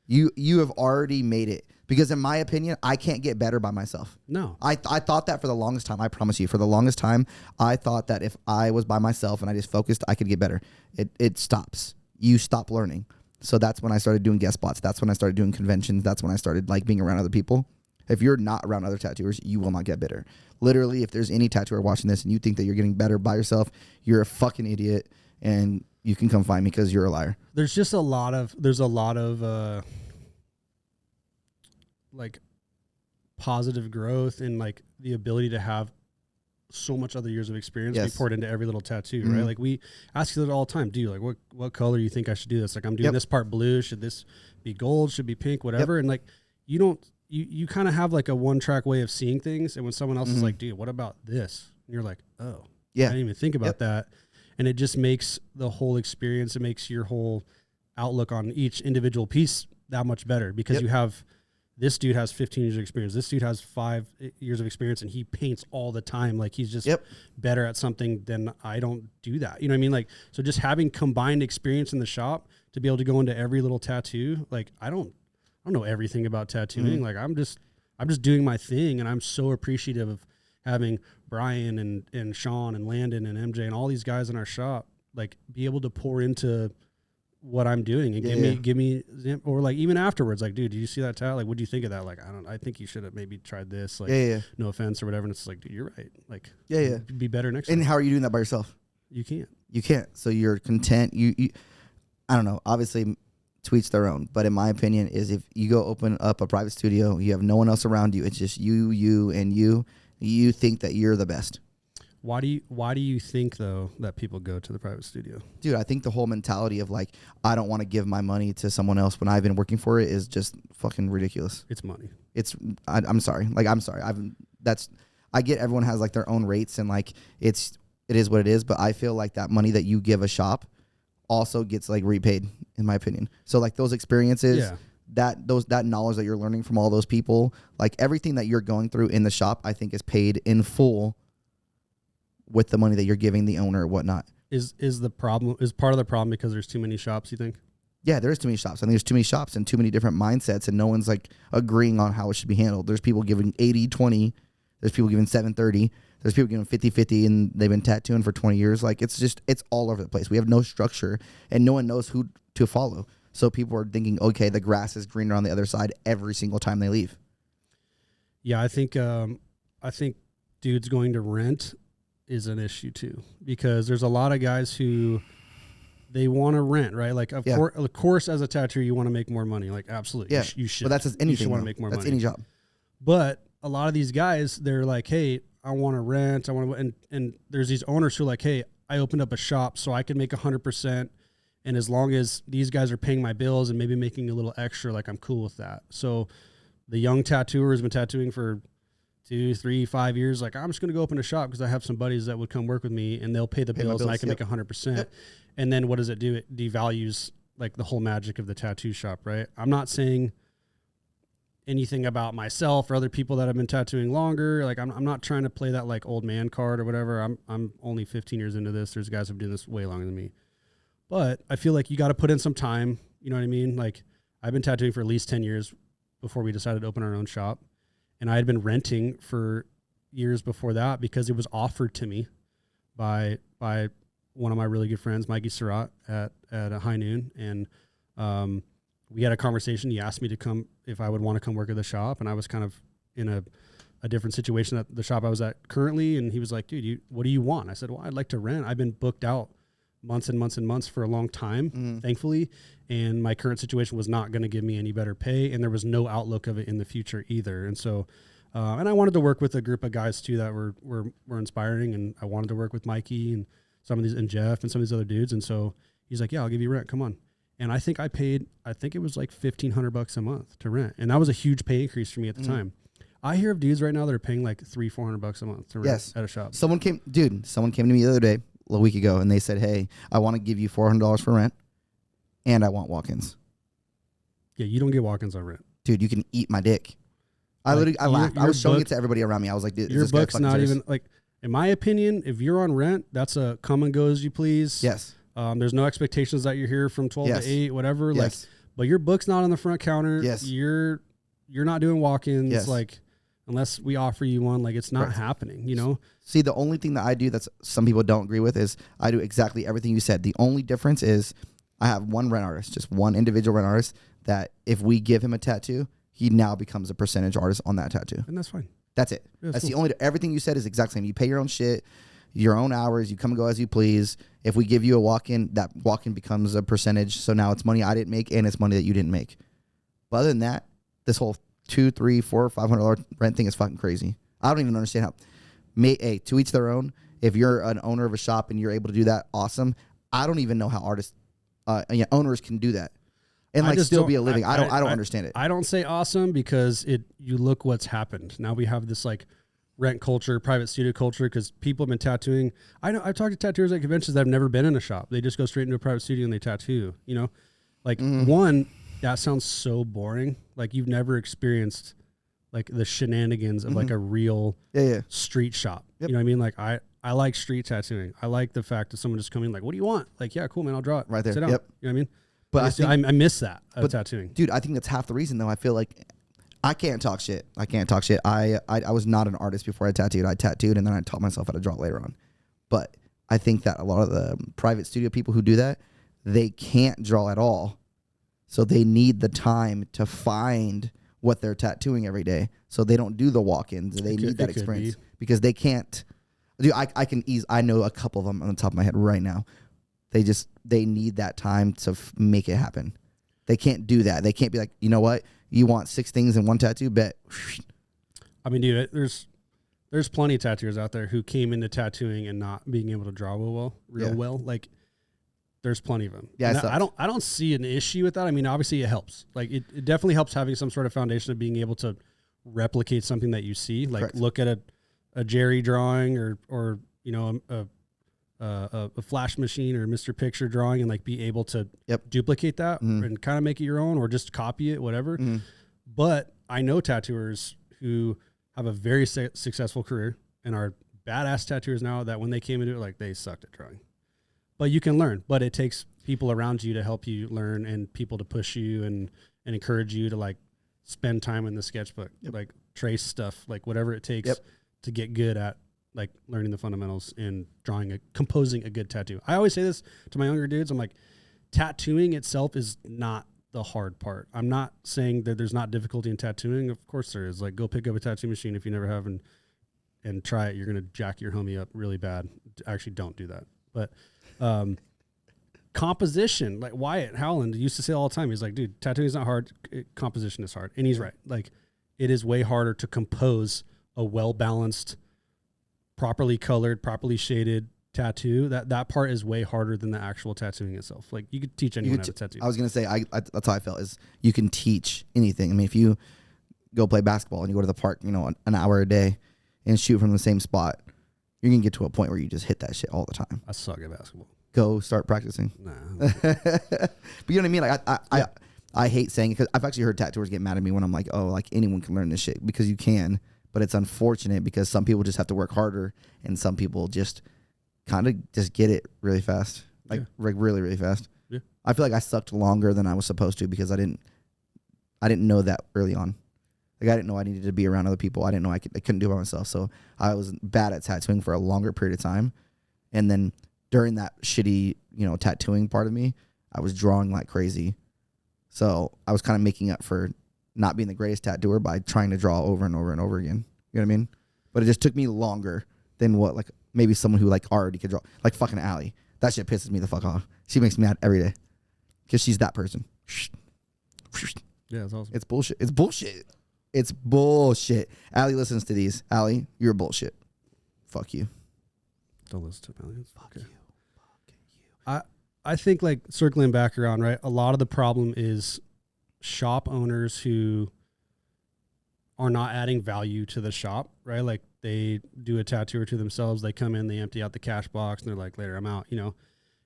You have already made it. Because in my opinion, I can't get better by myself. No. I thought that for the longest time. I promise you, for the longest time, I thought that if I was by myself and I just focused, I could get better. It stops. You stop learning. So that's when I started doing guest spots. That's when I started doing conventions. That's when I started like being around other people. If you're not around other tattooers, you will not get better. Literally, if there's any tattooer watching this and you think that you're getting better by yourself, you're a fucking idiot and you can come find me because you're a liar. There's just a lot of like positive growth and like the ability to have so much other years of experience be poured into every little tattoo, right? Like we ask you that all the time. Do you like what color you think I should do this? Like I'm doing this part blue. Should this be gold? Should be pink? Whatever. And like you kind of have like a one track way of seeing things. And when someone else is like, dude, what about this? And you're like, oh, yeah, I didn't even think about that. And it just makes the whole experience. It makes your whole outlook on each individual piece that much better because you have. This dude has 15 years of experience. This dude has 5 years of experience, and he paints all the time. Like he's just better at something than I don't do that. You know what I mean? Like, so just having combined experience in the shop to be able to go into every little tattoo. Like I don't know everything about tattooing. Like I'm just doing my thing, and I'm so appreciative of having Brian and Sean and Landon and MJ and all these guys in our shop. Like be able to pour into what I'm doing and give me, or like even afterwards, like, dude, did you see that tat? Like, what do you think of that? Like, I think you should have maybe tried this. Like, no offense or whatever. And it's like, dude, you're right. Like, be better next time. And how are you doing that by yourself? You can't. So you're content. You I don't know. Obviously, to each their own. But in my opinion, is if you go open up a private studio, you have no one else around you. It's just you, and you. You think that you're the best. Why do you think though that people go to the private studio? Dude, I think the whole mentality of like I don't want to give my money to someone else when I've been working for it is just fucking ridiculous. It's money. I'm sorry. Like I'm sorry. I get everyone has like their own rates and like it is what it is, but I feel like that money that you give a shop also gets like repaid in my opinion. So like those experiences, that knowledge that you're learning from all those people, like everything that you're going through in the shop, I think is paid in full with the money that you're giving the owner or whatnot. Is part of the problem because there's too many shops, you think? Yeah, there is too many shops. I think there's too many shops and too many different mindsets, and no one's like agreeing on how it should be handled. There's people giving 80-20. There's people giving 7-30. There's people giving 50-50, and they've been tattooing for 20 years. Like, it's all over the place. We have no structure, and no one knows who to follow. So people are thinking, okay, the grass is greener on the other side every single time they leave. Yeah, I think dudes going to rent is an issue too, because there's a lot of guys who they want to rent, right? Like, of course, as a tattooer, you want to make more money. Like, absolutely. Yeah. You should. But that's anything. You should want to make more money. That's any job. But a lot of these guys, they're like, hey, I want to rent. And there's these owners who are like, hey, I opened up a shop so I can make 100%. And as long as these guys are paying my bills and maybe making a little extra, like, I'm cool with that. So the young tattooer has been tattooing for 2, 3, 5 years. Like, I'm just going to go open a shop because I have some buddies that would come work with me and they'll pay the bills and I can make 100%. Yep. And then what does it do? It devalues like the whole magic of the tattoo shop, right? I'm not saying anything about myself or other people that have been tattooing longer. Like, I'm not trying to play that like old man card or whatever. I'm only 15 years into this. There's guys who've been doing this way longer than me. But I feel like you got to put in some time. You know what I mean? Like, I've been tattooing for at least 10 years before we decided to open our own shop. And I had been renting for years before that because it was offered to me by one of my really good friends, Mikey Surratt, at a High Noon. And we had a conversation. He asked me to come, if I would want to come work at the shop. And I was kind of in a different situation at the shop I was at currently. And he was like, dude, what do you want? I said, well, I'd like to rent. I've been booked out months and months and months for a long time, thankfully. And my current situation was not going to give me any better pay. And there was no outlook of it in the future either. And so, and I wanted to work with a group of guys too that were inspiring. And I wanted to work with Mikey and some of these, and Jeff and some of these other dudes. And so he's like, yeah, I'll give you rent. Come on. And I think it was like $1,500 a month to rent. And that was a huge pay increase for me at the time. I hear of dudes right now that are paying like $300-400 a month to rent at a shop. Someone came to me the other day, a week ago, and they said, hey, I want to give you $400 for rent and I want walk-ins. Yeah, you don't get walk-ins on rent. Dude, you can eat my dick. I laughed. I was showing it to everybody around me. I was like, dude, your book's not even, like, in my opinion, if you're on rent, that's a come and go as you please. Yes. There's no expectations that you're here from 12 to 8, whatever. Yes. Like, but your book's not on the front counter. Yes. You're not doing walk-ins. Yes. Like, unless we offer you one, like, it's not happening, you know? See, the only thing that I do that some people don't agree with is I do exactly everything you said. The only difference is I have one rent artist, just one individual rent artist, that if we give him a tattoo, he now becomes a percentage artist on that tattoo. And that's fine. That's it. That's cool. The only, everything you said is exact same. You pay your own shit, your own hours, you come and go as you please. If we give you a walk-in, that walk-in becomes a percentage. So now it's money I didn't make and it's money that you didn't make. But other than that, this whole $200, $300, $400, $500 rent thing is fucking crazy. I don't even understand how. To each their own. If you're an owner of a shop and you're able to do that, awesome. I don't even know how artists, owners can do that and like still be a living. I don't understand it. I don't say awesome because you look what's happened. Now we have this like rent culture, private studio culture, because people have been tattooing. I've talked to tattooers at conventions that have never been in a shop. They just go straight into a private studio and they tattoo. You know, like one. That sounds so boring. Like, you've never experienced like the shenanigans of like a real street shop. Yep. You know what I mean? Like, I like street tattooing. I like the fact that someone just coming like, what do you want? Like, yeah, cool, man. I'll draw it. Right there. Sit down. Yep. You know what I mean? But I miss that of tattooing. Dude, I think that's half the reason though. I feel like I can't talk shit. I was not an artist before I tattooed. I tattooed and then I taught myself how to draw later on. But I think that a lot of the private studio people who do that, they can't draw at all. So they need the time to find what they're tattooing every day. So they don't do the walk-ins. They need that experience because they can't. Dude, I know a couple of them on the top of my head right now. They need that time to make it happen. They can't do that. They can't be like, you know what? You want 6 things in one tattoo? Bet. I mean, dude, there's plenty of tattooers out there who came into tattooing and not being able to draw real well. Like, there's plenty of them. Yeah, I don't see an issue with that. I mean, obviously it helps. Like, it definitely helps having some sort of foundation of being able to replicate something that you see. Like, look at a Jerry drawing or you know a Flash machine or Mr. Picture drawing and like be able to duplicate that and kind of make it your own or just copy it, whatever. But I know tattooers who have a very successful career and are badass tattooers now that when they came into it, like, they sucked at drawing. But you can learn. But it takes people around you to help you learn and people to push you and encourage you to like spend time in the sketchbook, like trace stuff, like whatever it takes to get good at like learning the fundamentals and composing a good tattoo. I always say this to my younger dudes. I'm like, tattooing itself is not the hard part. I'm not saying that there's not difficulty in tattooing. Of course there is. Like, go pick up a tattoo machine if you never have and try it. You're going to jack your homie up really bad. Actually, don't do that. But composition, like Wyatt Howland used to say all the time, he's like, dude, tattooing is not hard. Composition is hard. And he's right. Like, it is way harder to compose a well-balanced, properly colored, properly shaded tattoo. That part is way harder than the actual tattooing itself. Like, you could teach anyone how to tattoo. I was gonna say, that's how I felt, is you can teach anything. I mean, if you go play basketball and you go to the park, you know, an hour a day and shoot from the same spot, you're gonna get to a point where you just hit that shit all the time. I suck at basketball. Go start practicing. Nah. But you know what I mean? Like, I hate saying it, because I've actually heard tattooers get mad at me when I'm like, oh, like anyone can learn this shit, because you can, but it's unfortunate because some people just have to work harder and some people just kind of just get it really fast, like really, really fast. Yeah. I feel like I sucked longer than I was supposed to because I didn't know that early on. Like, I didn't know I needed to be around other people. I didn't know I couldn't do it by myself. So I was bad at tattooing for a longer period of time. And then during that shitty, you know, tattooing part of me, I was drawing like crazy. So I was kind of making up for not being the greatest tattooer by trying to draw over and over and over again. You know what I mean? But it just took me longer than what, like, maybe someone who like already could draw, like fucking Allie. That shit pisses me the fuck off. She makes me mad every day because she's that person. Yeah, it's awesome. It's bullshit. It's bullshit. It's bullshit. Allie listens to these. Allie, you're bullshit. Fuck you. Don't listen to me. Fuck you. Fuck you. I think, like, circling back around, right, a lot of the problem is shop owners who are not adding value to the shop, right? Like, they do a tattoo or two themselves. They come in, they empty out the cash box, and they're like, later, I'm out, you know?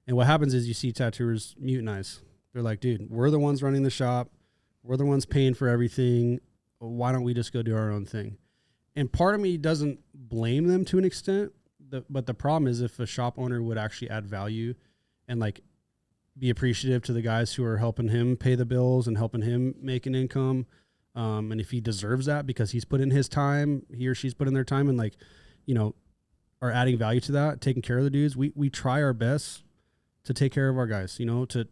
And what happens is you see tattooers mutinize. They're like, dude, we're the ones running the shop. We're the ones paying for everything. Why don't we just go do our own thing? And part of me doesn't blame them to an extent, but the problem is if a shop owner would actually add value and, like, be appreciative to the guys who are helping him pay the bills and helping him make an income. And if he deserves that because he's put in his time, he or she's put in their time and, like, you know, are adding value to that, taking care of the dudes. We try our best to take care of our guys, you know, to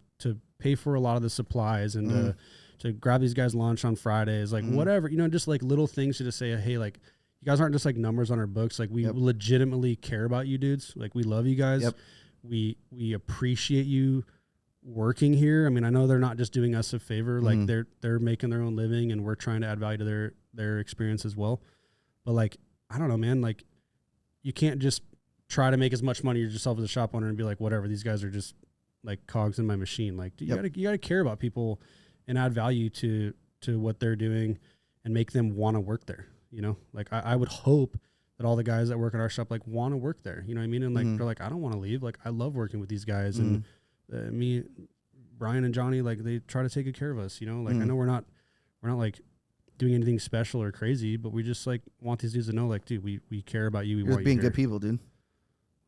pay for a lot of the supplies and to grab these guys lunch on Fridays, like whatever, you know, just like little things to just say, hey, like, you guys aren't just like numbers on our books. Like, we legitimately care about you dudes. Like, we love you guys. Yep. We appreciate you working here. I mean, I know they're not just doing us a favor, like they're making their own living and we're trying to add value to their experience as well. But, like, I don't know, man, like, you can't just try to make as much money yourself as a shop owner and be like, whatever, these guys are just like cogs in my machine. Like, you gotta care about people and add value to what they're doing and make them want to work there. You know, like, I would hope that all the guys that work at our shop, like, want to work there, you know what I mean? And, like, they're like, I don't want to leave. Like, I love working with these guys. And me, Brian and Johnny, like, they try to take good care of us, you know, like, I know we're not like doing anything special or crazy, but we just, like, want these dudes to know, like, dude, we care about you. We want you being here. good people, dude.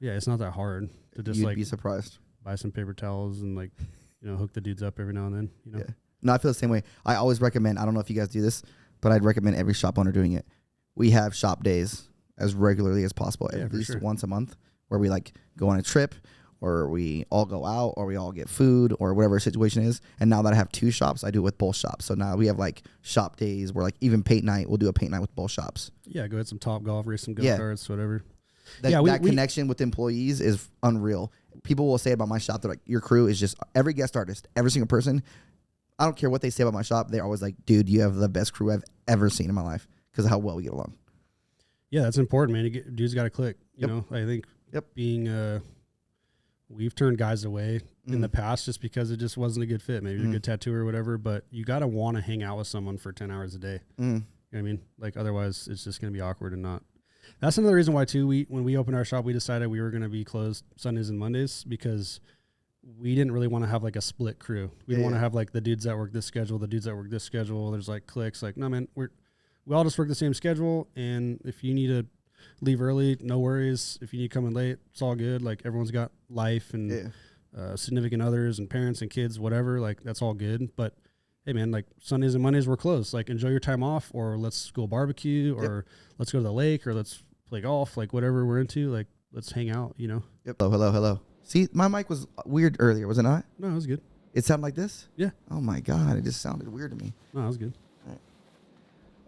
Yeah. It's not that hard to just, You'd like, be surprised. buy some paper towels and, like, you know, hook the dudes up every now and then, you know? Yeah. No, I feel the same way. I always recommend, I don't know if you guys do this, but I'd recommend every shop owner doing it. We have shop days as regularly as possible, at least once a month, where we, like, go on a trip, or we all go out, or we all get food, or whatever the situation is. And now that I have two shops, I do it with both shops. So now we have, like, shop days where, like, even paint night, we'll do a paint night with both shops. Yeah, go hit some Top Golf, race some go-karts, whatever. That connection with employees is unreal. People will say about my shop, they're like, your crew is just, every guest artist, every single person, I don't care what they say about my shop, they're always like, dude, you have the best crew I've ever seen in my life because of how well we get along. Yeah, that's important, man. Dudes got to click. You know, I think being we've turned guys away in the past just because it just wasn't a good fit. Maybe a good tattooer or whatever, but you got to want to hang out with someone for 10 hours a day. You know what I mean? Like, otherwise it's just going to be awkward and not. That's another reason why, too, when we opened our shop, we decided we were going to be closed Sundays and Mondays because we didn't really want to have, like, a split crew. We didn't want to have, like, the dudes that work this schedule, the dudes that work this schedule. There's, like, cliques. Like, no, man, we all just work the same schedule, and if you need to leave early, no worries. If you need to come in late, it's all good. Like, everyone's got life and significant others and parents and kids, whatever, like that's all good. But hey man, like Sundays and Mondays we're closed. Like enjoy your time off, or let's go barbecue, or let's go to the lake, or let's play golf, like whatever we're into, like let's hang out, you know? Yep. Hello. See, my mic was weird earlier, was it not? No, it was good. It sounded like this? Yeah. Oh my God, it just sounded weird to me. No, it was good.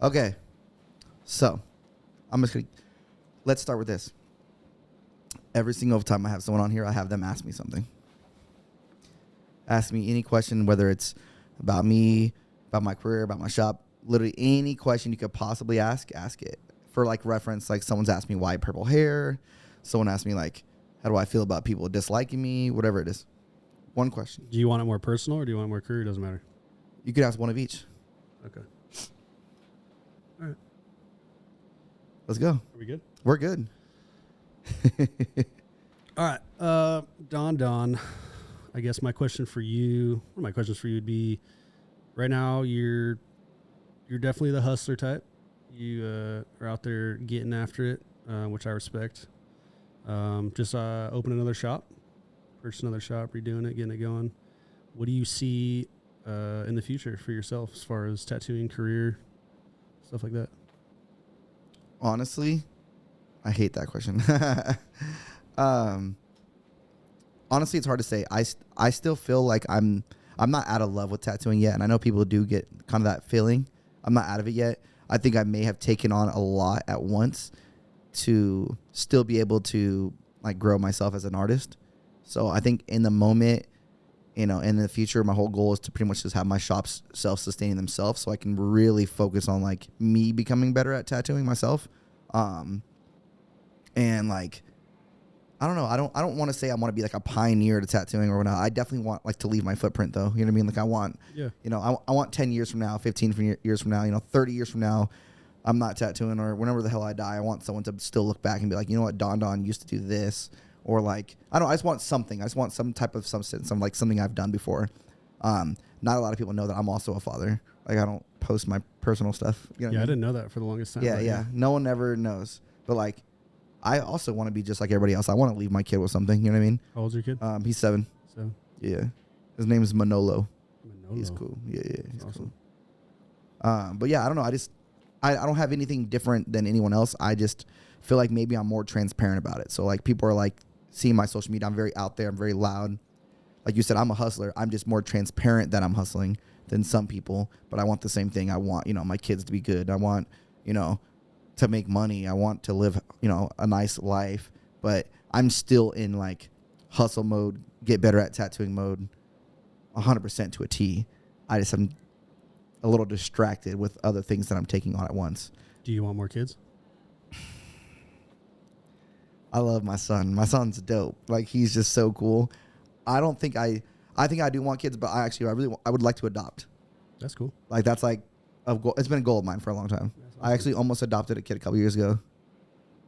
Okay. So, let's start with this. Every single time I have someone on here, I have them ask me something. Ask me any question, whether it's about me, about my career, about my shop, literally any question you could possibly ask it. For like reference, like someone's asked me why purple hair. Someone asked me like, how do I feel about people disliking me? Whatever it is. One question. Do you want it more personal or do you want it more career? Doesn't matter. You could ask one of each. Okay. All right. Let's go. Are we good? We're good. All right. Don, I guess my question for you, one of my questions for you would be, right now you're definitely the hustler type. You are out there getting after it, which I respect. Just open another shop, purchase another shop, redoing it, getting it going. What do you see in the future for yourself as far as tattooing, career, stuff like that? Honestly, I hate that question. Honestly, it's hard to say. I still feel like I'm not out of love with tattooing yet, and I know people do get kind of that feeling. I'm not out of it yet. I think I may have taken on a lot at once to still be able to like grow myself as an artist. So I think in the moment, you know, in the future, my whole goal is to pretty much just have my shops self-sustaining themselves, so I can really focus on like me becoming better at tattooing myself. And like, I don't know. I don't want to say I want to be like a pioneer to tattooing or whatnot. I definitely want like to leave my footprint though. You know what I mean? Like I want, you know, I want 10 years from now, 15 years from now, you know, 30 years from now, I'm not tattooing, or whenever the hell I die, I want someone to still look back and be like, you know what, Don used to do this, or like, I don't know, I just want something. I just want some type of substance, something I've done before. Not a lot of people know that I'm also a father. Like I don't post my personal stuff. You know what I mean? I didn't know that for the longest time. Yeah. No one ever knows. But like, I also want to be just like everybody else. I want to leave my kid with something. You know what I mean? How old's your kid? He's 7. So Yeah. His name is Manolo. Manolo. He's cool. Yeah. He's awesome. Cool. But yeah, I don't know. I don't have anything different than anyone else. I just feel like maybe I'm more transparent about it. So like people are like seeing my social media. I'm very out there. I'm very loud. Like you said, I'm a hustler. I'm just more transparent that I'm hustling than some people. But I want the same thing. I want, you know, my kids to be good. I want, you know, to make money. I want to live, you know, a nice life. But I'm still in like hustle mode, get better at tattooing mode, 100% to a T. I just am a little distracted with other things that I'm taking on at once. Do you want more kids? I love my son. My son's dope. Like he's just so cool. I think I do want kids, but I would like to adopt. That's cool. Like that's like a goal. It's been a goal of mine for a long time. Awesome. I actually almost adopted a kid a couple years ago.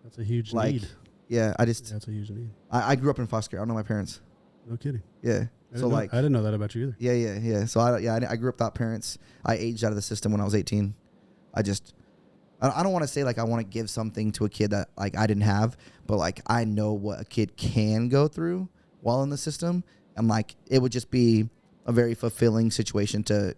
That's a huge need. Yeah, that's a huge need. I grew up in foster care. I don't know my parents. No kidding. Yeah. I didn't know that about you either. Yeah. So I grew up without parents. I aged out of the system when I was 18. I don't want to say like I want to give something to a kid that like I didn't have, but like I know what a kid can go through while in the system, and like it would just be a very fulfilling situation to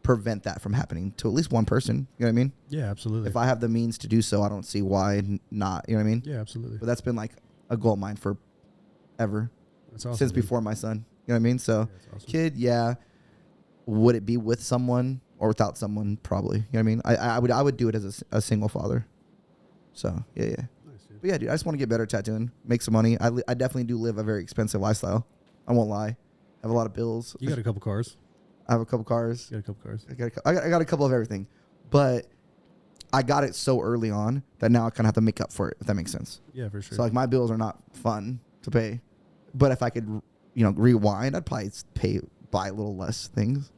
prevent that from happening to at least one person. You know what I mean? Yeah, absolutely. If I have the means to do so, I don't see why not. You know what I mean? Yeah, absolutely. But that's been like a goal of mine for ever. That's awesome, since before my son. You know what I mean? So awesome. Kid, yeah. Would it be with someone or without someone? Probably. You know what I mean? I would do it as a single father. So yeah. Nice, dude. But yeah, dude, I just want to get better at tattooing, make some money. I definitely do live a very expensive lifestyle. I won't lie. I have a lot of bills. You got a couple cars. I have a couple cars. You got a couple cars. I got a couple of everything, but I got it so early on that now I kind of have to make up for it, if that makes sense. Yeah, for sure. So like my bills are not fun to pay, but if I could, you know, rewind, I'd probably buy a little less things.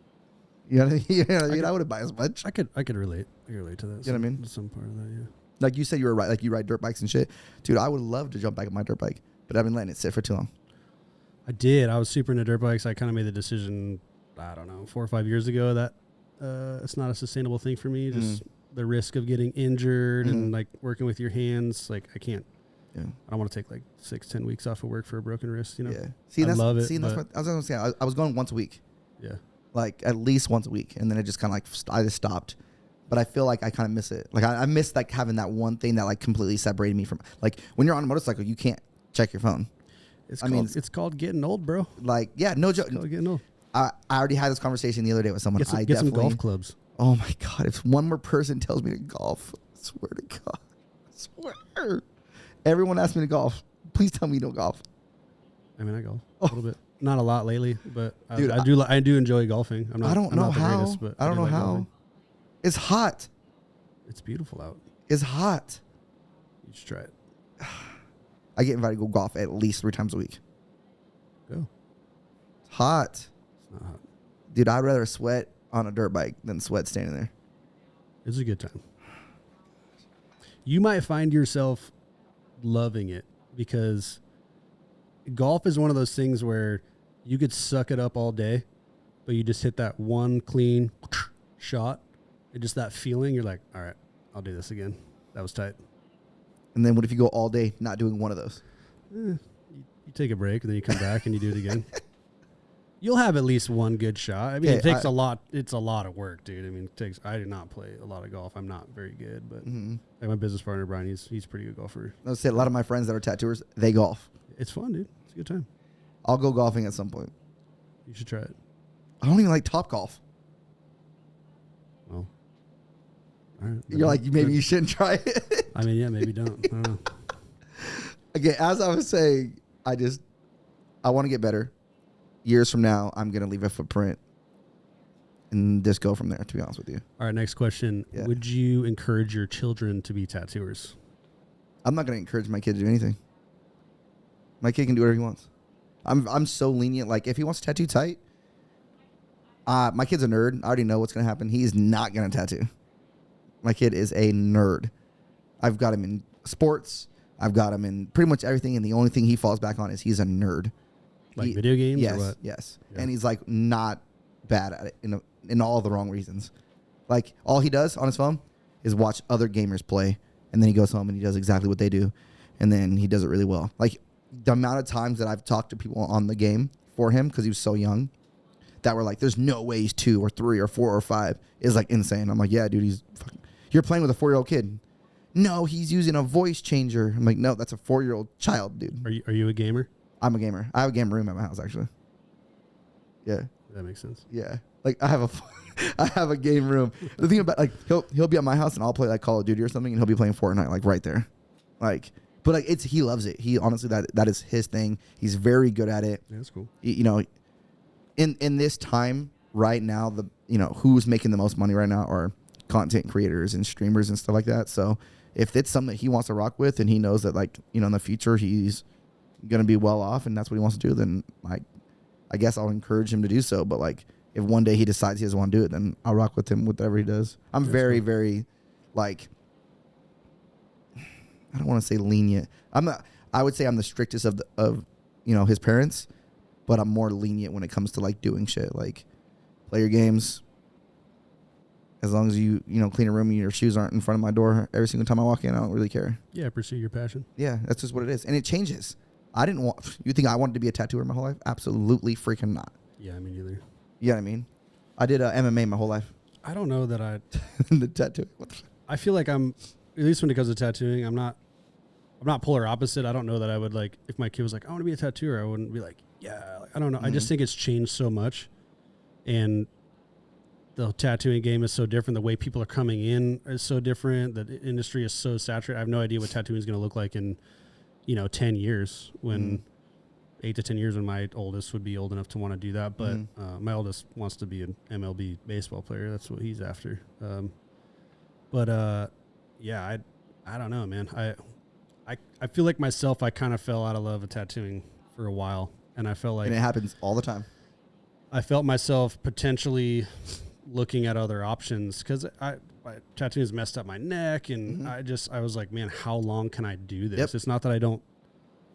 You know what I mean? I wouldn't buy as much. I could relate. I could relate to that. You know what I mean? Some part of that, yeah. Like you said, you ride dirt bikes and shit, dude. I would love to jump back on my dirt bike, but I've been letting it sit for too long. I did. I was super into dirt bikes. I kind of made the decision, I don't know, 4 or 5 years ago that it's not a sustainable thing for me. Just the risk of getting injured and like working with your hands. Like I can't. Yeah. I don't want to take like 6-10 weeks off of work for a broken wrist. You know. Yeah. See, I that's, love it. See, that's what I was gonna say. I was going once a week. Yeah. Like at least once a week, and then it just kind of like I just stopped. But I feel like I kind of miss it. Like I miss like having that one thing that like completely separated me from like when you're on a motorcycle, you can't check your phone. It's called getting old, bro. Like no joke. It's called getting old. I already had this conversation the other day with someone. Get some golf clubs. Oh my God! If one more person tells me to golf, I swear to God, I swear. Everyone asks me to golf. Please tell me you don't golf. I mean, I golf a little bit. Not a lot lately, but Dude, I do enjoy golfing. I don't know how. Greatest, but I don't know like how. Golfing. It's hot. It's beautiful out. It's hot. You should try it. I get invited to go golf at least 3 times a week. Go. It's hot. It's not hot. Dude, I'd rather sweat on a dirt bike than sweat standing there. It's a good time. You might find yourself loving it because golf is one of those things where you could suck it up all day, but you just hit that one clean shot and just that feeling. You're like, all right, I'll do this again. That was tight. And then what if you go all day not doing one of those? You take a break and then you come back and you do it again. You'll have at least one good shot. I mean, it takes a lot. It's a lot of work, dude. I mean, I do not play a lot of golf. I'm not very good, but like my business partner Brian, he's a pretty good golfer. I would say a lot of my friends that are tattooers, they golf. It's fun, dude. It's a good time. I'll go golfing at some point. You should try it. I don't even like Top Golf. Well, all right. You're like, maybe you shouldn't try it. I mean, yeah, maybe don't. I don't know. Okay, as I was saying, I want to get better. Years from now, I'm going to leave a footprint and just go from there, to be honest with you. All right, next question. Yeah. Would you encourage your children to be tattooers? I'm not going to encourage my kid to do anything. My kid can do whatever he wants. I'm so lenient. Like, if he wants to tattoo tight, my kid's a nerd. I already know what's going to happen. He's not going to tattoo. My kid is a nerd. I've got him in sports. I've got him in pretty much everything, and the only thing he falls back on is he's a nerd. Like video games? Yes, or what? yes. Yeah. And he's like not bad at it in all the wrong reasons. Like all he does on his phone is watch other gamers play, and then he goes home and he does exactly what they do, and then he does it really well. Like the amount of times that I've talked to people on the game for him because he was so young that were like, "There's no way he's 2 or 3 or 4 or 5," is like insane. I'm like, "Yeah, dude, you're playing with a 4-year-old kid." No, he's using a voice changer. I'm like, no, that's a 4-year-old child, dude. Are you a gamer? I'm a gamer. I have a game room at my house, actually. Yeah. That makes sense. Yeah. Like I have a game room. The thing about like he'll be at my house and I'll play like Call of Duty or something and he'll be playing Fortnite like right there. Like but like he loves it. He honestly that is his thing. He's very good at it. Yeah, that's cool. You know, in this time right now, who's making the most money right now are content creators and streamers and stuff like that. So if it's something that he wants to rock with and he knows that like, in the future he's going to be well off and that's what he wants to do, then I guess I'll encourage him to do so. But like if one day he decides he doesn't want to do it, then I'll rock with him with whatever he does. I'm very, very like, I don't want to say lenient. I would say I'm the strictest of his parents, but I'm more lenient when it comes to like doing shit. Like play your games. As long as you clean a room and your shoes aren't in front of my door every single time I walk in, I don't really care. Yeah, pursue your passion. Yeah, that's just what it is. And it changes. You think I wanted to be a tattooer my whole life? Absolutely freaking not. Yeah, me neither. You know what I mean? I did MMA my whole life. I don't know that I... The tattoo. I feel like I'm, at least when it comes to tattooing, I'm not polar opposite. I don't know that I would like, if my kid was like, I want to be a tattooer, I wouldn't be like, yeah, I don't know. Mm-hmm. I just think it's changed so much. And the tattooing game is so different. The way people are coming in is so different. The industry is so saturated. I have no idea what tattooing is going to look like in, 10 years when 8 to 10 years when my oldest would be old enough to want to do that. But my oldest wants to be an MLB baseball player. That's what he's after. Yeah, I don't know, man. I feel like myself, I kind of fell out of love with tattooing for a while. And I felt like... And it happens all the time. I felt myself potentially looking at other options because my tattoo has messed up my neck, and I was like, man, how long can I do this? Yep. It's not that I don't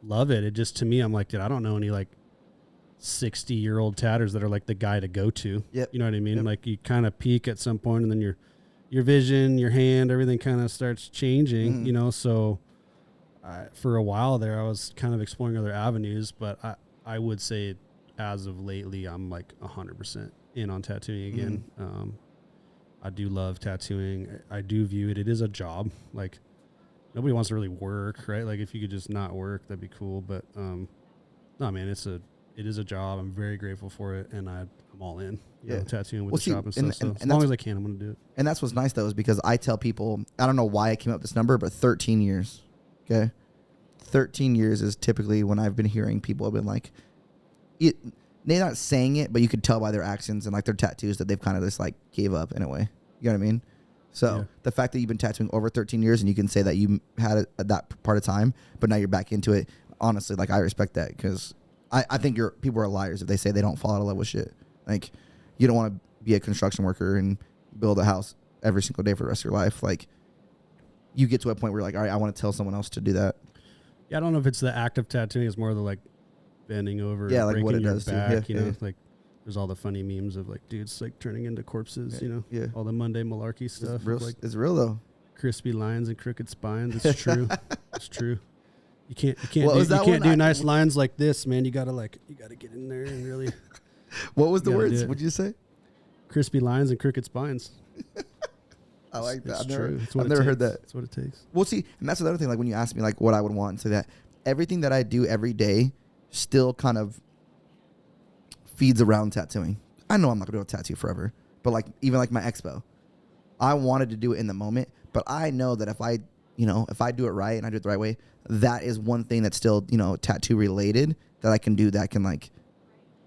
love it. It just, to me, I'm like, dude, I don't know any like 60-year-old tatters that are like the guy to go to. Yep. You know what I mean? Yep. Like you kind of peak at some point, and then your vision, your hand, everything kind of starts changing. So for a while there, I was kind of exploring other avenues, but I would say as of lately, I'm like 100% in on tattooing again. I do love tattooing. I do view it. It is a job. Like, nobody wants to really work, right? Like, if you could just not work, that'd be cool. But no, man, it is a job. I'm very grateful for it, and I'm all in. You know, tattooing with the shop and stuff. So as long as I can, I'm gonna do it. And that's what's nice though, is because I tell people, I don't know why I came up with this number, but 13 years. Okay, 13 years is typically when I've been hearing people have been like, they're not saying it, but you could tell by their actions and like their tattoos that they've kind of just like gave up in a way. You know what I mean? So the fact that you've been tattooing over 13 years and you can say that you had it at that part of time, but now you're back into it. Honestly, like I respect that, because I think people are liars if they say they don't fall out of love with shit. Like, you don't want to be a construction worker and build a house every single day for the rest of your life. Like, you get to a point where you're like, all right, I want to tell someone else to do that. Yeah, I don't know if it's the act of tattooing. It's more the like bending over, yeah, like breaking what it your does back. too. You know, like there's all the funny memes of like dudes like turning into corpses. You know, all the Monday malarkey stuff. It's real though. Crispy lines and crooked spines. It's true. It's true. You can't do nice lines like this, man. You gotta get in there and really. What was the words? What did you say? Crispy lines and crooked spines. I like that. I've never heard that. That's what it takes. Well, see, and that's another thing. Like when you ask me like what I would want, so that everything that I do every day still kind of feeds around tattooing. I know I'm not gonna be able to tattoo forever, but like even like my expo, I wanted to do it in the moment, but I know that if I do it right and I do it the right way, that is one thing that's still, tattoo related that I can do, that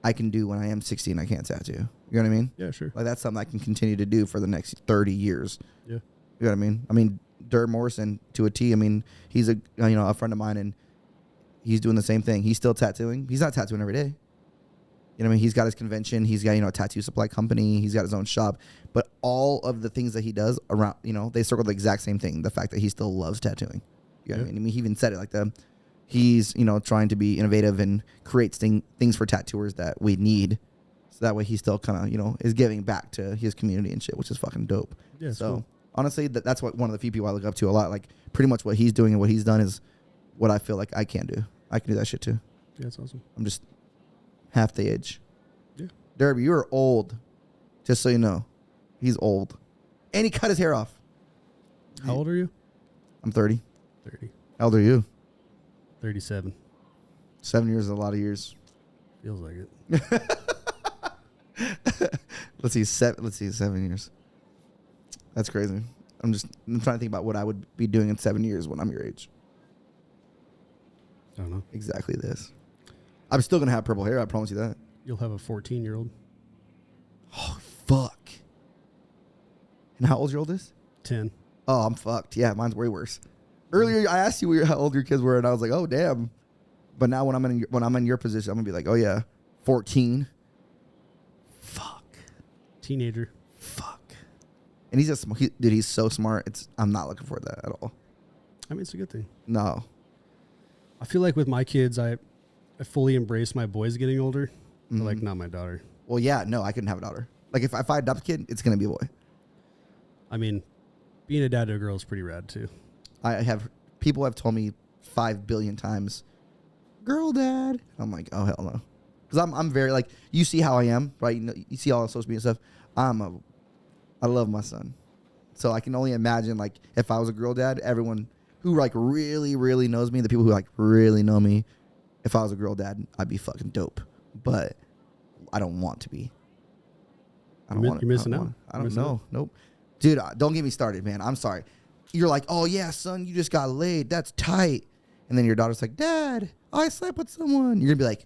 I can do when I am 60 and I can't tattoo. You know what I mean? Yeah, sure. Like that's something I can continue to do for the next 30 years. Yeah. You know what I mean? I mean, Dirk Morrison to a T. I mean, he's a friend of mine, and he's doing the same thing. He's still tattooing. He's not tattooing every day. You know what I mean? He's got his convention. He's got, a tattoo supply company. He's got his own shop. But all of the things that he does around, they circle the exact same thing. The fact that he still loves tattooing. You know what I mean? I mean, he even said it like he's, trying to be innovative and create things for tattooers that we need. So that way he still kind of, is giving back to his community and shit, which is fucking dope. Yeah, so cool. Honestly, that's what one of the few people I look up to a lot. Like pretty much what he's doing and what he's done is what I feel like I can do. I can do that shit too. Yeah, that's awesome. I'm just half the age. Yeah. Derby, you're old. Just so you know. He's old. And he cut his hair off. How old are you? I'm 30. 30. How old are you? 37. 7 years is a lot of years. Feels like it. Let's see, 7 years. That's crazy. I'm trying to think about what I would be doing in 7 years when I'm your age. I don't know. Exactly this. I'm still going to have purple hair, I promise you that. You'll have a 14-year-old. Oh, fuck. And how old's your oldest? 10. Oh, I'm fucked. Yeah, mine's way worse. Earlier, I asked you how old your kids were, and I was like, oh, damn. But now when I'm in your position, I'm going to be like, oh, yeah, 14. Fuck. Teenager. Fuck. And he's so smart. I'm not looking for that at all. I mean, it's a good thing. No. I feel like with my kids, I fully embrace my boys getting older, but like not my daughter. Well, yeah, no, I couldn't have a daughter. Like if I adopt a kid, it's going to be a boy. I mean, being a dad to a girl is pretty rad too. People have told me 5 billion times, girl dad. I'm like, oh, hell no. Because I'm very like, you see how I am, right? You see all the social media stuff. I love my son. So I can only imagine like if I was a girl dad, everyone who like really, really knows me, the people who like really know me, if I was a girl dad, I'd be fucking dope. But I don't want to be. You're missing out. I don't know. Nope. Dude, don't get me started, man. I'm sorry. You're like, oh, yeah, son, you just got laid. That's tight. And then your daughter's like, Dad, I slept with someone. You're going to be like,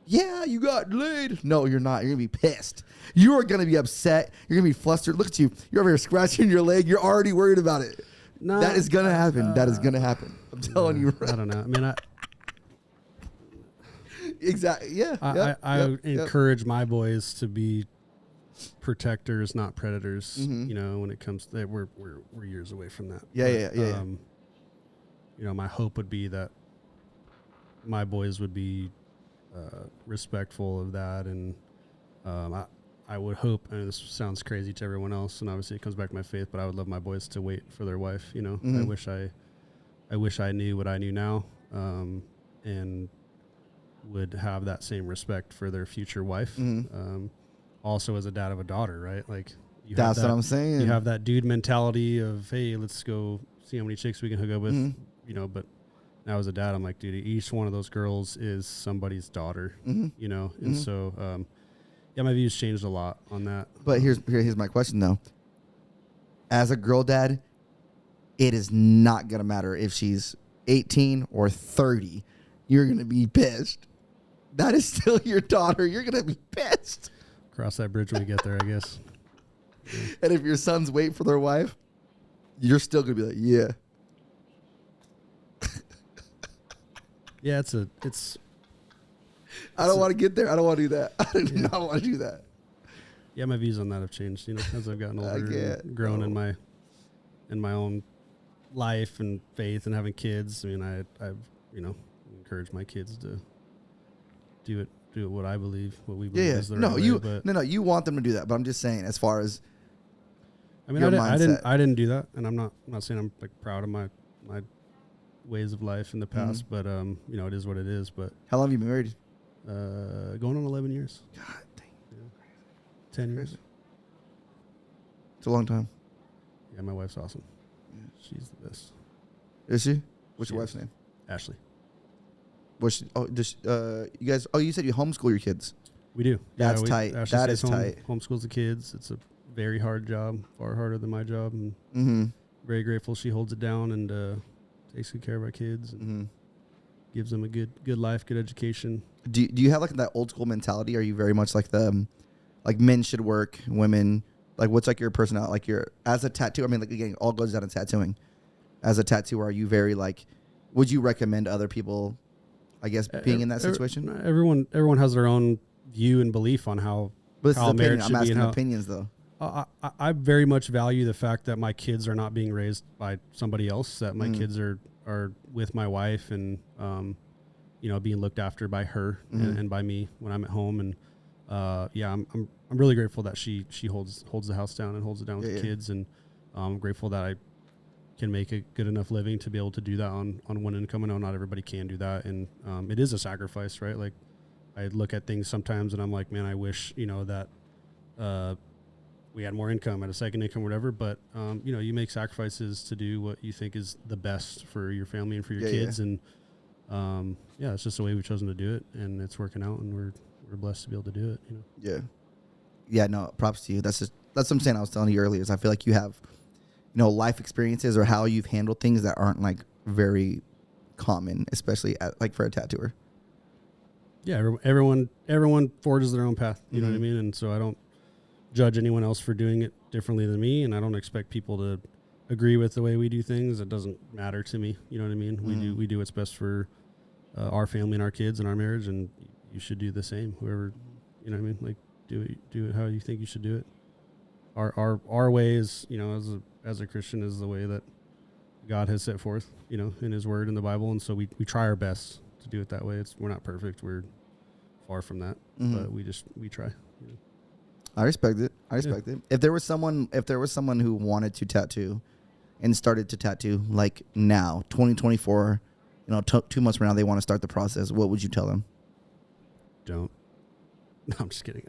yeah, you got laid. No, you're not. You're going to be pissed. You are going to be upset. You're going to be flustered. Look at you. You're over here scratching your leg. You're already worried about it. No, that is going to happen. That is going to happen. I'm telling you. Right. I don't know. I mean, exactly. Yeah. I encourage my boys to be protectors, not predators. Mm-hmm. When it comes to that, we're years away from that. Yeah. My hope would be that my boys would be respectful of that, and I would hope. I mean, this sounds crazy to everyone else, and obviously it comes back to my faith. But I would love my boys to wait for their wife. Mm-hmm. I wish I I wish I knew what I knew now, and would have that same respect for their future wife. Also, as a dad of a daughter, right? Like, That's what I'm saying. You have that dude mentality of, hey, let's go see how many chicks we can hook up with, you know. But now as a dad, I'm like, dude, each one of those girls is somebody's daughter, you know. And so, yeah, my views changed a lot on that. But here's my question though. As a girl dad, it is not gonna matter if she's 18 or 30. You're gonna be pissed. That is still your daughter. You're gonna be pissed. Cross that bridge when we get there, I guess. And if your sons wait for their wife, you're still gonna be like, yeah. Yeah, it's. I don't want to get there. I don't want to do that. I do not want to do that. Yeah, my views on that have changed. You know, as I've gotten older, and grown in my own life and faith and having kids. I mean, I've you know, encouraged my kids to do it what I believe, what we believe is the right way. You want them to do that, but I'm just saying, as far as I mean, I didn't do that, and I'm not saying I'm like proud of my ways of life in the past, but you know, it is what it is. But how long have you been married? Going on 11 years. God dang. Yeah. 10 years. It's a long time. Yeah, my wife's awesome. Yeah. She's the best. Is she? What's your wife's name? Ashley. What's you guys? Oh, you said you homeschool your kids. We do. That's tight. Ashley that is tight. Homeschools the kids. It's a very hard job, far harder than my job, and very grateful she holds it down and takes good care of our kids and gives them a good life, good education. Do you have like that old school mentality? Are you very much like the like men should work, women? Like, what's like your personality? Like, your as a tattoo. I mean, like, again, all goes down to tattooing. As a tattooer, are you very like? Would you recommend other people, I guess, being in that situation? Everyone has their own view and belief on how marriage should be. I'm asking opinions though. I very much value the fact that my kids are not being raised by somebody else. That my kids are with my wife and you know, being looked after by her and by me when I'm at home. And yeah, I'm really grateful that she holds the house down and holds it down with the kids. And I'm grateful that I can make a good enough living to be able to do that on one income. I know not everybody can do that, and it is a sacrifice, right? Like, I look at things sometimes and I'm like, man, I wish, you know, that we had more income, at a second income, whatever. But you know, you make sacrifices to do what you think is the best for your family and for your kids. And yeah, it's just the way we've chosen to do it, and it's working out, and we're blessed to be able to do it. You know? Yeah. No, props to you. That's what I'm saying. I was telling you earlier is I feel like you have, you know, life experiences or how you've handled things that aren't like very common, especially like for a tattooer. Yeah, everyone forges their own path. You know what I mean? And so I don't judge anyone else for doing it differently than me, and I don't expect people to agree with the way we do things. It doesn't matter to me. You know what I mean? We do what's best for our family and our kids and our marriage, and you should do the same. Whoever, you know what I mean? Like, do it how you think you should do it. Our way is, you know, as a Christian, is the way that God has set forth, you know, in His Word in the Bible, and so we try our best to do it that way. We're not perfect. We're far from that, but we try. You know? I respect it. It. If there was someone who wanted to tattoo and started to tattoo like now, 2024, you know, 2 months from now, they want to start the process, what would you tell them? Don't. No, I'm just kidding.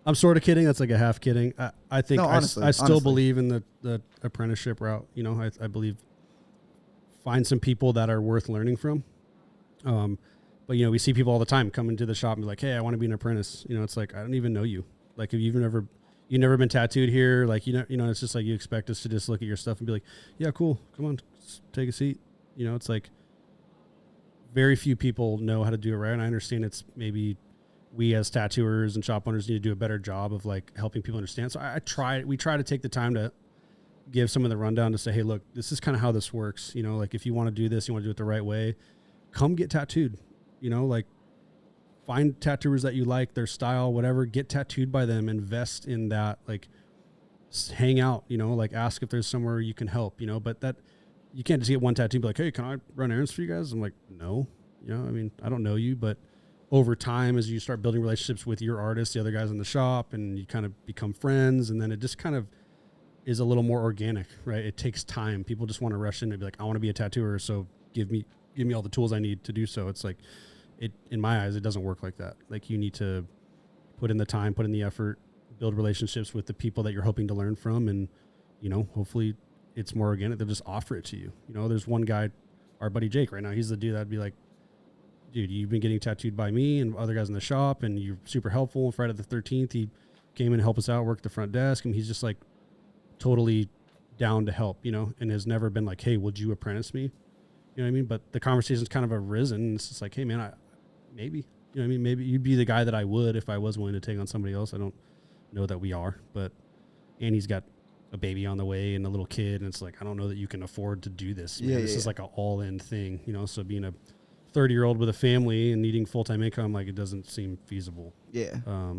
I'm sort of kidding. That's like a half kidding. I think I still believe in the apprenticeship route. You know, I believe find some people that are worth learning from. But you know, we see people all the time come into the shop and be like, "Hey, I want to be an apprentice." You know, it's like, I don't even know you. Like, if you've never been tattooed here, like, you know, it's just like you expect us to just look at your stuff and be like, "Yeah, cool. Come on, take a seat." You know, it's like very few people know how to do it right. And I understand it's maybe we as tattooers and shop owners need to do a better job of like helping people understand. So we try to take the time to give some of the rundown to say, hey, look, this is kind of how this works. You know, like, if you want to do this, you want to do it the right way, come get tattooed. You know, like, find tattooers that you like, their style, whatever, get tattooed by them, invest in that, like, hang out, you know, like, ask if there's somewhere you can help, you know, but that you can't just get one tattoo and be like, hey, can I run errands for you guys? I'm like, no, you know, I mean, I don't know you, but over time, as you start building relationships with your artists, the other guys in the shop, and you kind of become friends, and then it is a little more organic, right? It takes time. People just want to rush in and be like, I want to be a tattooer, so give me all the tools I need to do so. It's like, it, in my eyes, it doesn't work like that. Like, you need to put in the time, put in the effort, build relationships with the people that you're hoping to learn from, and, you know, hopefully it's more organic. They'll just offer it to you. You know, there's one guy, our buddy Jake right now, he's the dude that'd be like, dude, you've been getting tattooed by me and other guys in the shop, and you're super helpful. Friday the 13th, he came in and helped us out, worked the front desk, and he's just like totally down to help, you know, and has never been like, hey, would you apprentice me? You know what I mean? But the conversation's kind of arisen, and it's just like, hey, man, maybe, you know what I mean? Maybe you'd be the guy that I would if I was willing to take on somebody else. I don't know that we are, but, and he's got a baby on the way and a little kid, and it's like, I don't know that you can afford to do this. Man. This is like an all-in thing, you know, so being a 30-year-old with a family and needing full-time income, like, it doesn't seem feasible. Yeah.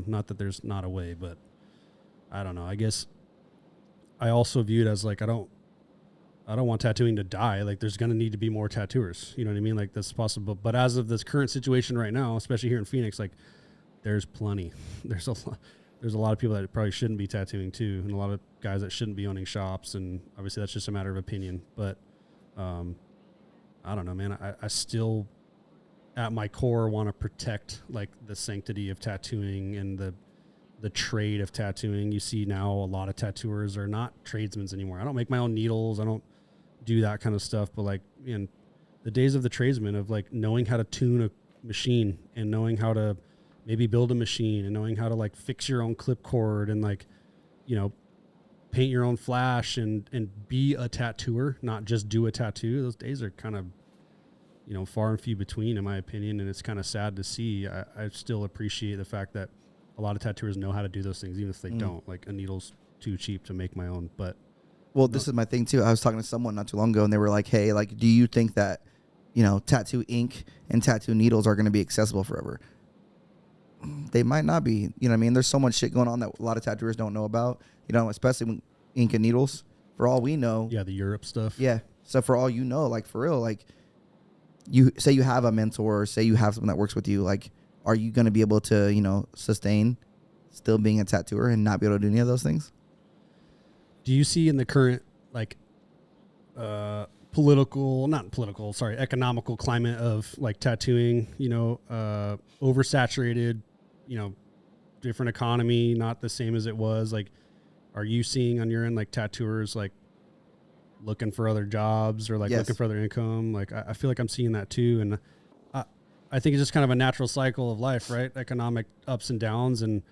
Not that there's not a way, but I don't know. I guess I also view it as like, I don't want tattooing to die. Like, there's going to need to be more tattooers. You know what I mean? Like, that's possible. But as of this current situation right now, especially here in Phoenix, like, there's plenty. There's a lot of people that probably shouldn't be tattooing too, and a lot of guys that shouldn't be owning shops. And obviously that's just a matter of opinion. But I don't know, man. I still, at my core, want to protect like the sanctity of tattooing and the trade of tattooing. You see now a lot of tattooers are not tradesmen anymore. I don't make my own needles. I don't do that kind of stuff. But like, in the days of the tradesmen, of like knowing how to tune a machine and knowing how to maybe build a machine and knowing how to like fix your own clip cord and like, you know, paint your own flash and be a tattooer, not just do a tattoo. Those days are kind of, you know, far and few between, in my opinion. And it's kind of sad to see. I still appreciate the fact that a lot of tattooers know how to do those things, even if they don't. Like, a needle's too cheap to make my own. But well, this is my thing too. I was talking to someone not too long ago, and they were like, hey, like, do you think that, you know, tattoo ink and tattoo needles are going to be accessible forever? They might not be. You know what I mean? There's so much shit going on that a lot of tattooers don't know about, you know, especially when ink and needles. For all we know. Yeah, the Europe stuff. Yeah. So for all you know, like, for real, like, you say you have a mentor, say you have someone that works with you, like, are you going to be able to, you know, sustain still being a tattooer and not be able to do any of those things? Do you see in the current, like, economical climate of like tattooing, you know, oversaturated, you know, different economy, not the same as it was? Like, are you seeing on your end, like, tattooers, like, looking for other jobs or like looking for other income? Like, I feel like I'm seeing that too. And I think it's just kind of a natural cycle of life, right? Economic ups and downs. And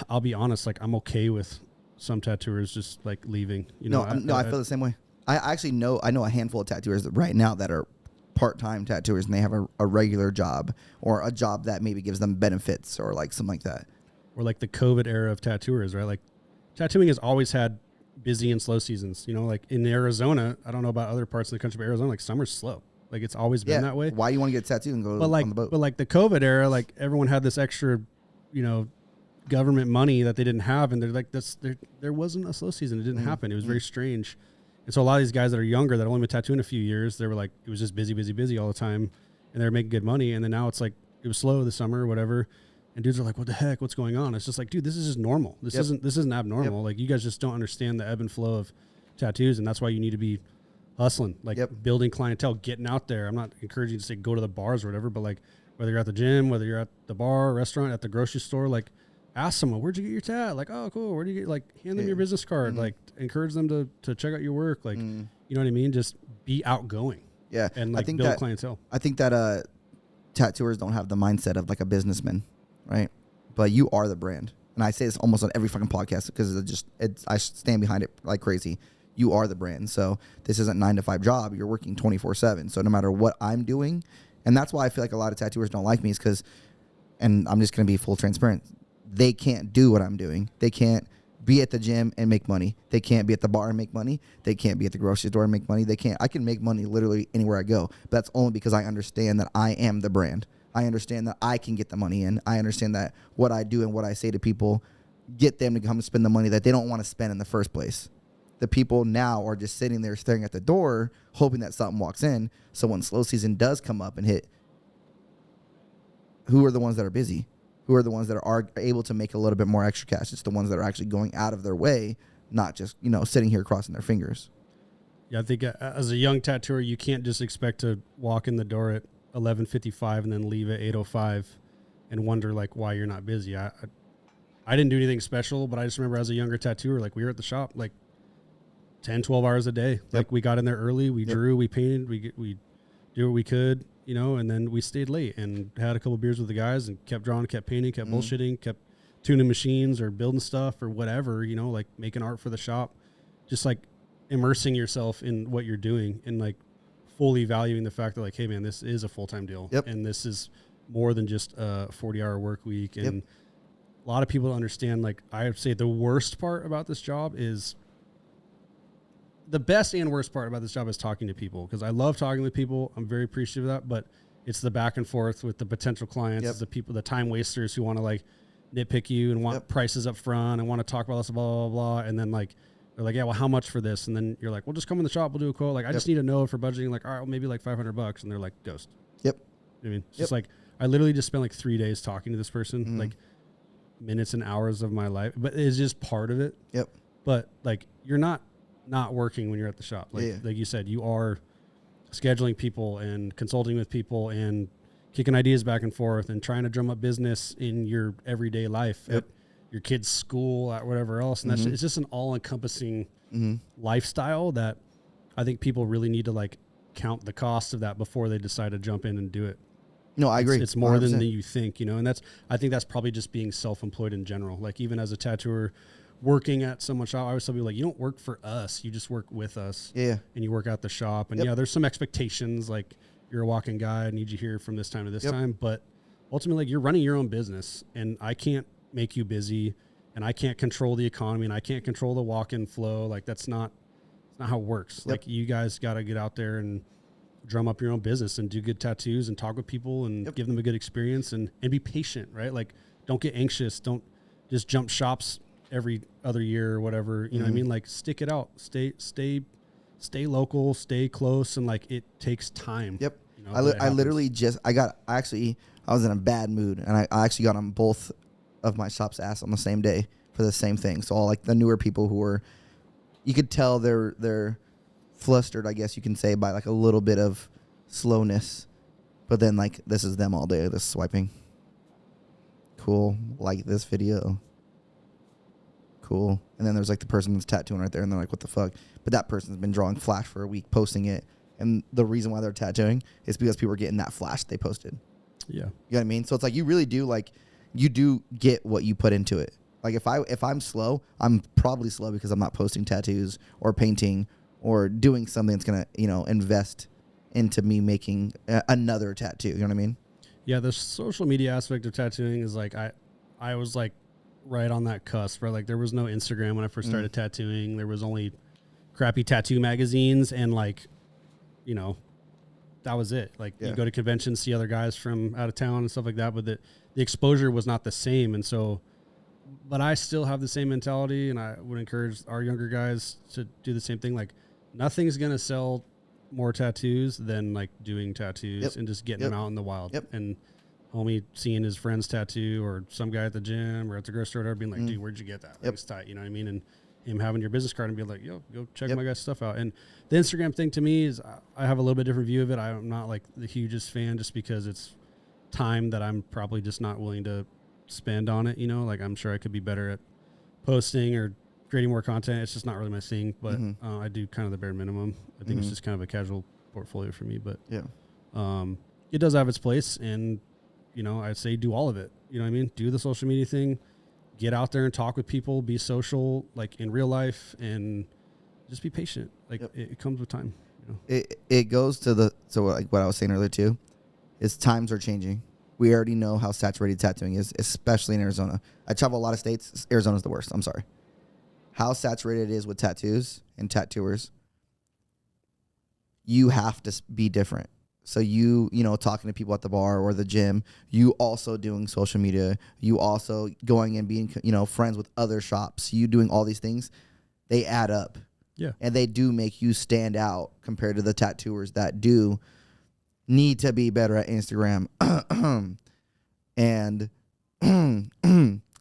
I'll be honest, like, I'm okay with some tattooers just like leaving, you know. I feel the same way. I actually know a handful of tattooers right now that are part-time tattooers, and they have a regular job or a job that maybe gives them benefits or like something like that. Or like the COVID era of tattooers, right? Like, tattooing has always had busy and slow seasons, you know, like in Arizona. I don't know about other parts of the country, but Arizona, like, summer's slow. Like, it's always been that way. Why do you want to get tattooed and go on the boat? But like the COVID era, like, everyone had this extra, you know, government money that they didn't have, and they're like, there wasn't a slow season. It didn't happen. It was very strange. And so a lot of these guys that are younger that only been tattooing a few years, they were like, it was just busy all the time, and they were making good money. And then now it's like, it was slow this summer or whatever, and dudes are like, what the heck, what's going on? It's just like, dude, this is just normal. This isn't abnormal. Like, you guys just don't understand the ebb and flow of tattoos, and that's why you need to be hustling, like building clientele, getting out there. I'm not encouraging you to say go to the bars or whatever, but like, whether you're at the gym, whether you're at the bar, restaurant, at the grocery store, like, ask someone, where'd you get your tat? Like, oh, cool. Where do you get, like, hand them your business card, like, encourage them to check out your work. Like, you know what I mean? Just be outgoing. Yeah. And like, build clientele. I think that tattooers don't have the mindset of like a businessman, right? But you are the brand. And I say this almost on every fucking podcast because I stand behind it like crazy. You are the brand. So this isn't 9-to-5 job. You're working 24/7. So no matter what I'm doing, and that's why I feel like a lot of tattooers don't like me, is because, and I'm just going to be full transparent, they can't do what I'm doing. They can't be at the gym and make money. They can't be at the bar and make money. They can't be at the grocery store and make money. I can make money literally anywhere I go. But that's only because I understand that I am the brand. I understand that I can get the money in. I understand that what I do and what I say to people get them to come and spend the money that they don't want to spend in the first place. The people now are just sitting there staring at the door, hoping that something walks in. So when slow season does come up and hit, who are the ones that are busy? Who are the ones that are able to make a little bit more extra cash? It's the ones that are actually going out of their way not just, sitting here crossing their fingers. Yeah, I think as a young tattooer, you can't just expect to walk in the door at 11:55 and then leave at 8:05 and wonder like why you're not busy. I didn't do anything special, but I just remember as a younger tattooer, like we were at the shop like 10, 12 hours a day. Yep. Like we got in there early, we drew, we painted, we do what we could, and then we stayed late and had a couple beers with the guys and kept drawing, kept painting, kept bullshitting, kept tuning machines or building stuff or whatever, like making art for the shop, just like immersing yourself in what you're doing and like fully valuing the fact that like, hey man, this is a full-time deal. Yep. And this is more than just a 40-hour work week. And a lot of people understand, like I would say the worst part about this job is the best and worst part about this job is talking to people, because I love talking with people. I'm very appreciative of that, but it's the back and forth with the potential clients, it's the people, the time wasters who want to like nitpick you and want prices up front and want to talk about this, blah, blah, blah. And then like, they're like, yeah, well, how much for this? And then you're like, well, just come in the shop. We'll do a quote. Like, I just need to know for budgeting. Like, all right, well, maybe like $500. And they're like, ghost. Yep. I mean, it's just like, I literally just spent like 3 days talking to this person, like minutes and hours of my life, but it's just part of it. Yep. But like, you're not working when you're at the shop. Like, like you said, you are scheduling people and consulting with people and kicking ideas back and forth and trying to drum up business in your everyday life. At your kid's school, at whatever else. And it's just an all-encompassing lifestyle that I think people really need to like count the cost of that before they decide to jump in and do it. No, I agree. It's more 100%. Than you think, and I think that's probably just being self-employed in general. Like even as a tattooer working at someone's shop, I always tell people like, you don't work for us, you just work with us. Yeah. And you work out the shop. And there's some expectations, like you're a walk-in guy, I need you here from this time to this time. But ultimately, like you're running your own business and I can't make you busy and I can't control the economy and I can't control the walk-in flow. Like it's not how it works. Like you guys got to get out there and drum up your own business and do good tattoos and talk with people and give them a good experience and be patient, right? Like don't get anxious. Don't just jump shops every other year or whatever. You know what I mean? Like stick it out, stay local, stay close. And like, it takes time. Yep. I was in a bad mood and I actually got on both of my shop's ass on the same day for the same thing. So all like the newer people who were, you could tell they're flustered, I guess you can say, by like a little bit of slowness, but then like this is them all day, this swiping. Cool. Like this video. Cool. And then there's like the person that's tattooing right there and they're like, what the fuck? But that person's been drawing flash for a week, posting it. And the reason why they're tattooing is because people are getting that flash they posted. Yeah. You know what I mean? So it's like you really do, like, you do get what you put into it. Like if I'm slow, I'm probably slow because I'm not posting tattoos or painting or doing something that's going to, invest into me making another tattoo. You know what I mean? Yeah, the social media aspect of tattooing is like, I was like right on that cusp, right? Like there was no Instagram when I first started tattooing. There was only crappy tattoo magazines and like, that was it. Like you go to conventions, see other guys from out of town and stuff like that, but the exposure was not the same. And so, but I still have the same mentality and I would encourage our younger guys to do the same thing. Like nothing's going to sell more tattoos than like doing tattoos and just getting them out in the wild. And homie seeing his friend's tattoo or some guy at the gym or at the grocery store being like, dude, where'd you get that? Like, it's tight. You know what I mean? And him having your business card and be like, yo, go check my guy's stuff out. And the Instagram thing to me is I have a little bit different view of it. I'm not like the hugest fan just because it's time that I'm probably just not willing to spend on it. Like I'm sure I could be better at posting or creating more content. It's just not really my thing, but I do kind of the bare minimum. I think it's just kind of a casual portfolio for me, but it does have its place. And, I'd say do all of it. You know what I mean? Do the social media thing. Get out there and talk with people, be social, like in real life, and just be patient. Like it comes with time. It goes to like what I was saying earlier too, is times are changing. We already know how saturated tattooing is, especially in Arizona. I travel a lot of states. Arizona's the worst. I'm sorry. How saturated it is with tattoos and tattooers. You have to be different. So talking to people at the bar or the gym, you also doing social media, you also going and being, friends with other shops, you doing all these things, they add up. Yeah. And they do make you stand out compared to the tattooers that do need to be better at Instagram. And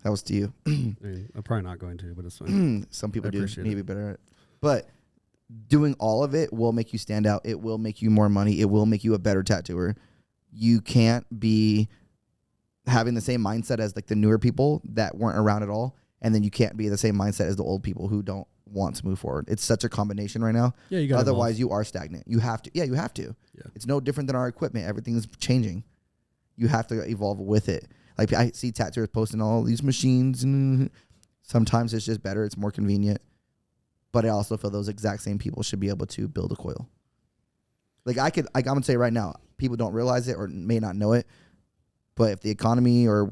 That was to you. I mean, I'm probably not going to, but it's fine. Some people I do appreciate need to it. be better at it. But doing all of it will make you stand out. It will make you more money. It will make you a better tattooer. You can't be having the same mindset as like the newer people that weren't around at all. And then you can't be the same mindset as the old people who don't want to move forward. It's such a combination right now. Yeah, you got. Otherwise, you are stagnant. You have to. Yeah, you have to. Yeah. It's no different than our equipment. Everything's changing. You have to evolve with it. Like I see tattooers posting all these machines, and sometimes it's just better. It's more convenient. But I also feel those exact same people should be able to build a coil. Like I'm gonna say right now, people don't realize it or may not know it. But if the economy or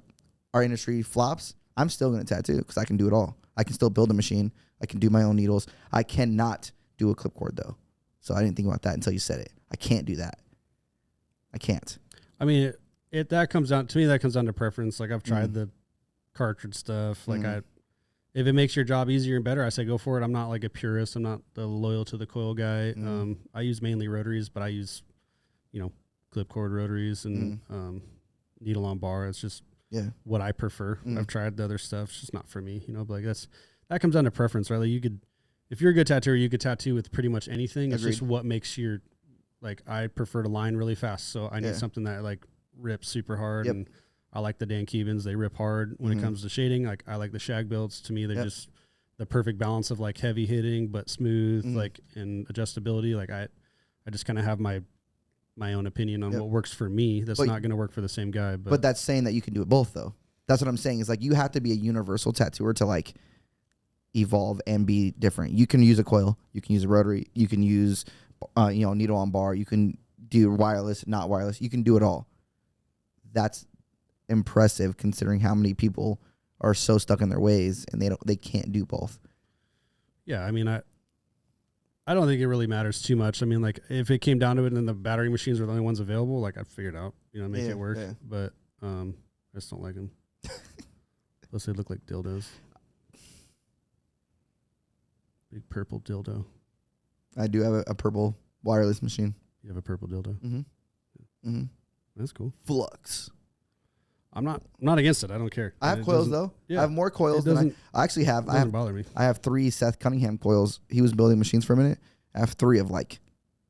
our industry flops, I'm still gonna tattoo because I can do it all. I can still build a machine. I can do my own needles. I cannot do a clipcord though. So I didn't think about that until you said it. I can't do that. I can't. I mean, that comes down to me. That comes down to preference. Like I've tried the cartridge stuff. Like if it makes your job easier and better, I say go for it. I'm not like a purist. I'm not the loyal to the coil guy. I use mainly rotaries, but I use, clip cord rotaries and needle on bar. It's just what I prefer. I've tried the other stuff. It's just not for me. But like that comes down to preference, right? Like if you're a good tattooer, you could tattoo with pretty much anything. It's just what makes your, like, I prefer to line really fast. So I need something that like rips super hard. And I like the Dan Cubans. They rip hard when it comes to shading. Like I like the shag builds. To me, they're just the perfect balance of like heavy hitting, but smooth, like, and adjustability. Like I just kind of have my own opinion on what works for me. That's not going to work for the same guy. But that's saying that you can do it both though. That's what I'm saying is like, you have to be a universal tattooer to like evolve and be different. You can use a coil, you can use a rotary, you can use needle on bar, you can do wireless, not wireless, you can do it all. That's impressive considering how many people are so stuck in their ways and they can't do both. Yeah, I mean, I don't think it really matters too much. I mean, like if it came down to it and the battery machines were the only ones available, like I'd figure it out, make it work. But I just don't like them. Plus they look like dildos. Big purple dildo. I do have a purple wireless machine. You have a purple dildo? Mm-hmm. That's cool. Flux. I'm not against it. I don't care. I have coils though. Yeah, I have more coils than I actually have. It doesn't bother me. I have 3 Seth Cunningham coils. He was building machines for a minute. I have 3 of like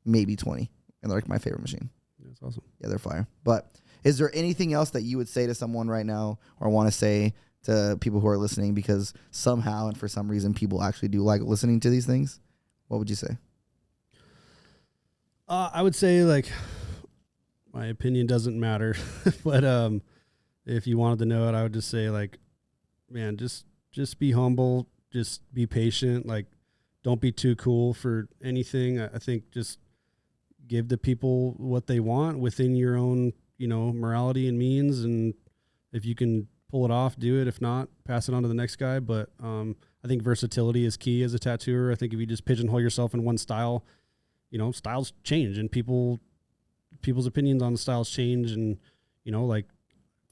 maybe 20, and they're like my favorite machine. That's awesome. Yeah, they're fire. But is there anything else that you would say to someone right now or want to say to people who are listening? Because somehow and for some reason people actually do like listening to these things. What would you say? I would say like my opinion doesn't matter, but if you wanted to know it, I would just say like, man, just be humble, just be patient. Like, don't be too cool for anything. I think just give the people what they want within your own, morality and means. And if you can pull it off, do it. If not, pass it on to the next guy. But I think versatility is key as a tattooer. I think if you just pigeonhole yourself in one style, styles change and people's opinions on the styles change. And, like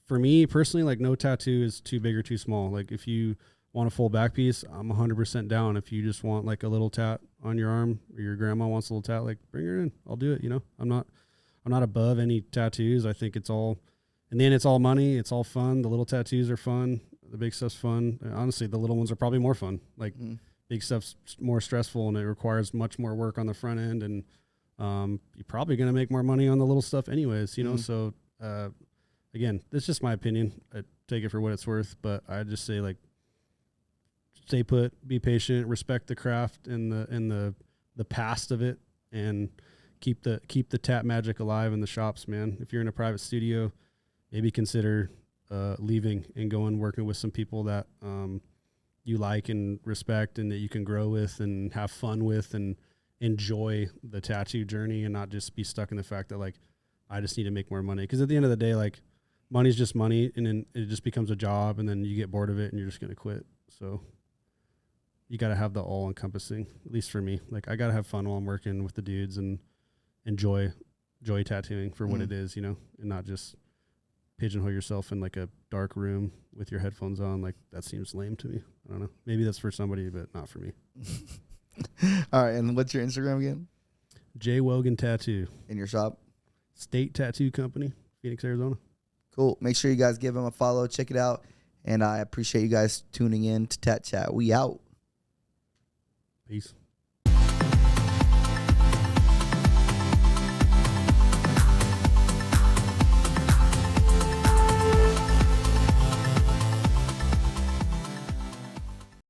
for me personally, like no tattoo is too big or too small. Like if you want a full back piece, I'm 100% down. If you just want like a little tat on your arm or your grandma wants a little tat, like bring her in. I'll do it. I'm not above any tattoos. I think it's all, in the end, it's all money. It's all fun. The little tattoos are fun. The big stuff's fun. Honestly, the little ones are probably more fun. Like big stuff's more stressful and it requires much more work on the front end. And you're probably going to make more money on the little stuff anyways, So again, that's just my opinion. I take it for what it's worth, but I just say like, stay put, be patient, respect the craft and the past of it, and keep the tat magic alive in the shops, man. If you're in a private studio, maybe consider leaving and going working with some people that you like and respect and that you can grow with and have fun with and enjoy the tattoo journey and not just be stuck in the fact that like I just need to make more money. Because at the end of the day, like money's just money, and then it just becomes a job, and then you get bored of it and you're just gonna quit. So you got to have the all encompassing, at least for me. Like I got to have fun while I'm working with the dudes and enjoy tattooing for what it is, and not just pigeonhole yourself in like a dark room with your headphones on. Like that seems lame to me. I don't know. Maybe that's for somebody, but not for me. All right. And what's your Instagram again? J Wogan Tattoo. In your shop? State Tattoo Company, Phoenix, Arizona. Cool. Make sure you guys give him a follow. Check it out. And I appreciate you guys tuning in to Tat Chat. We out. Peace.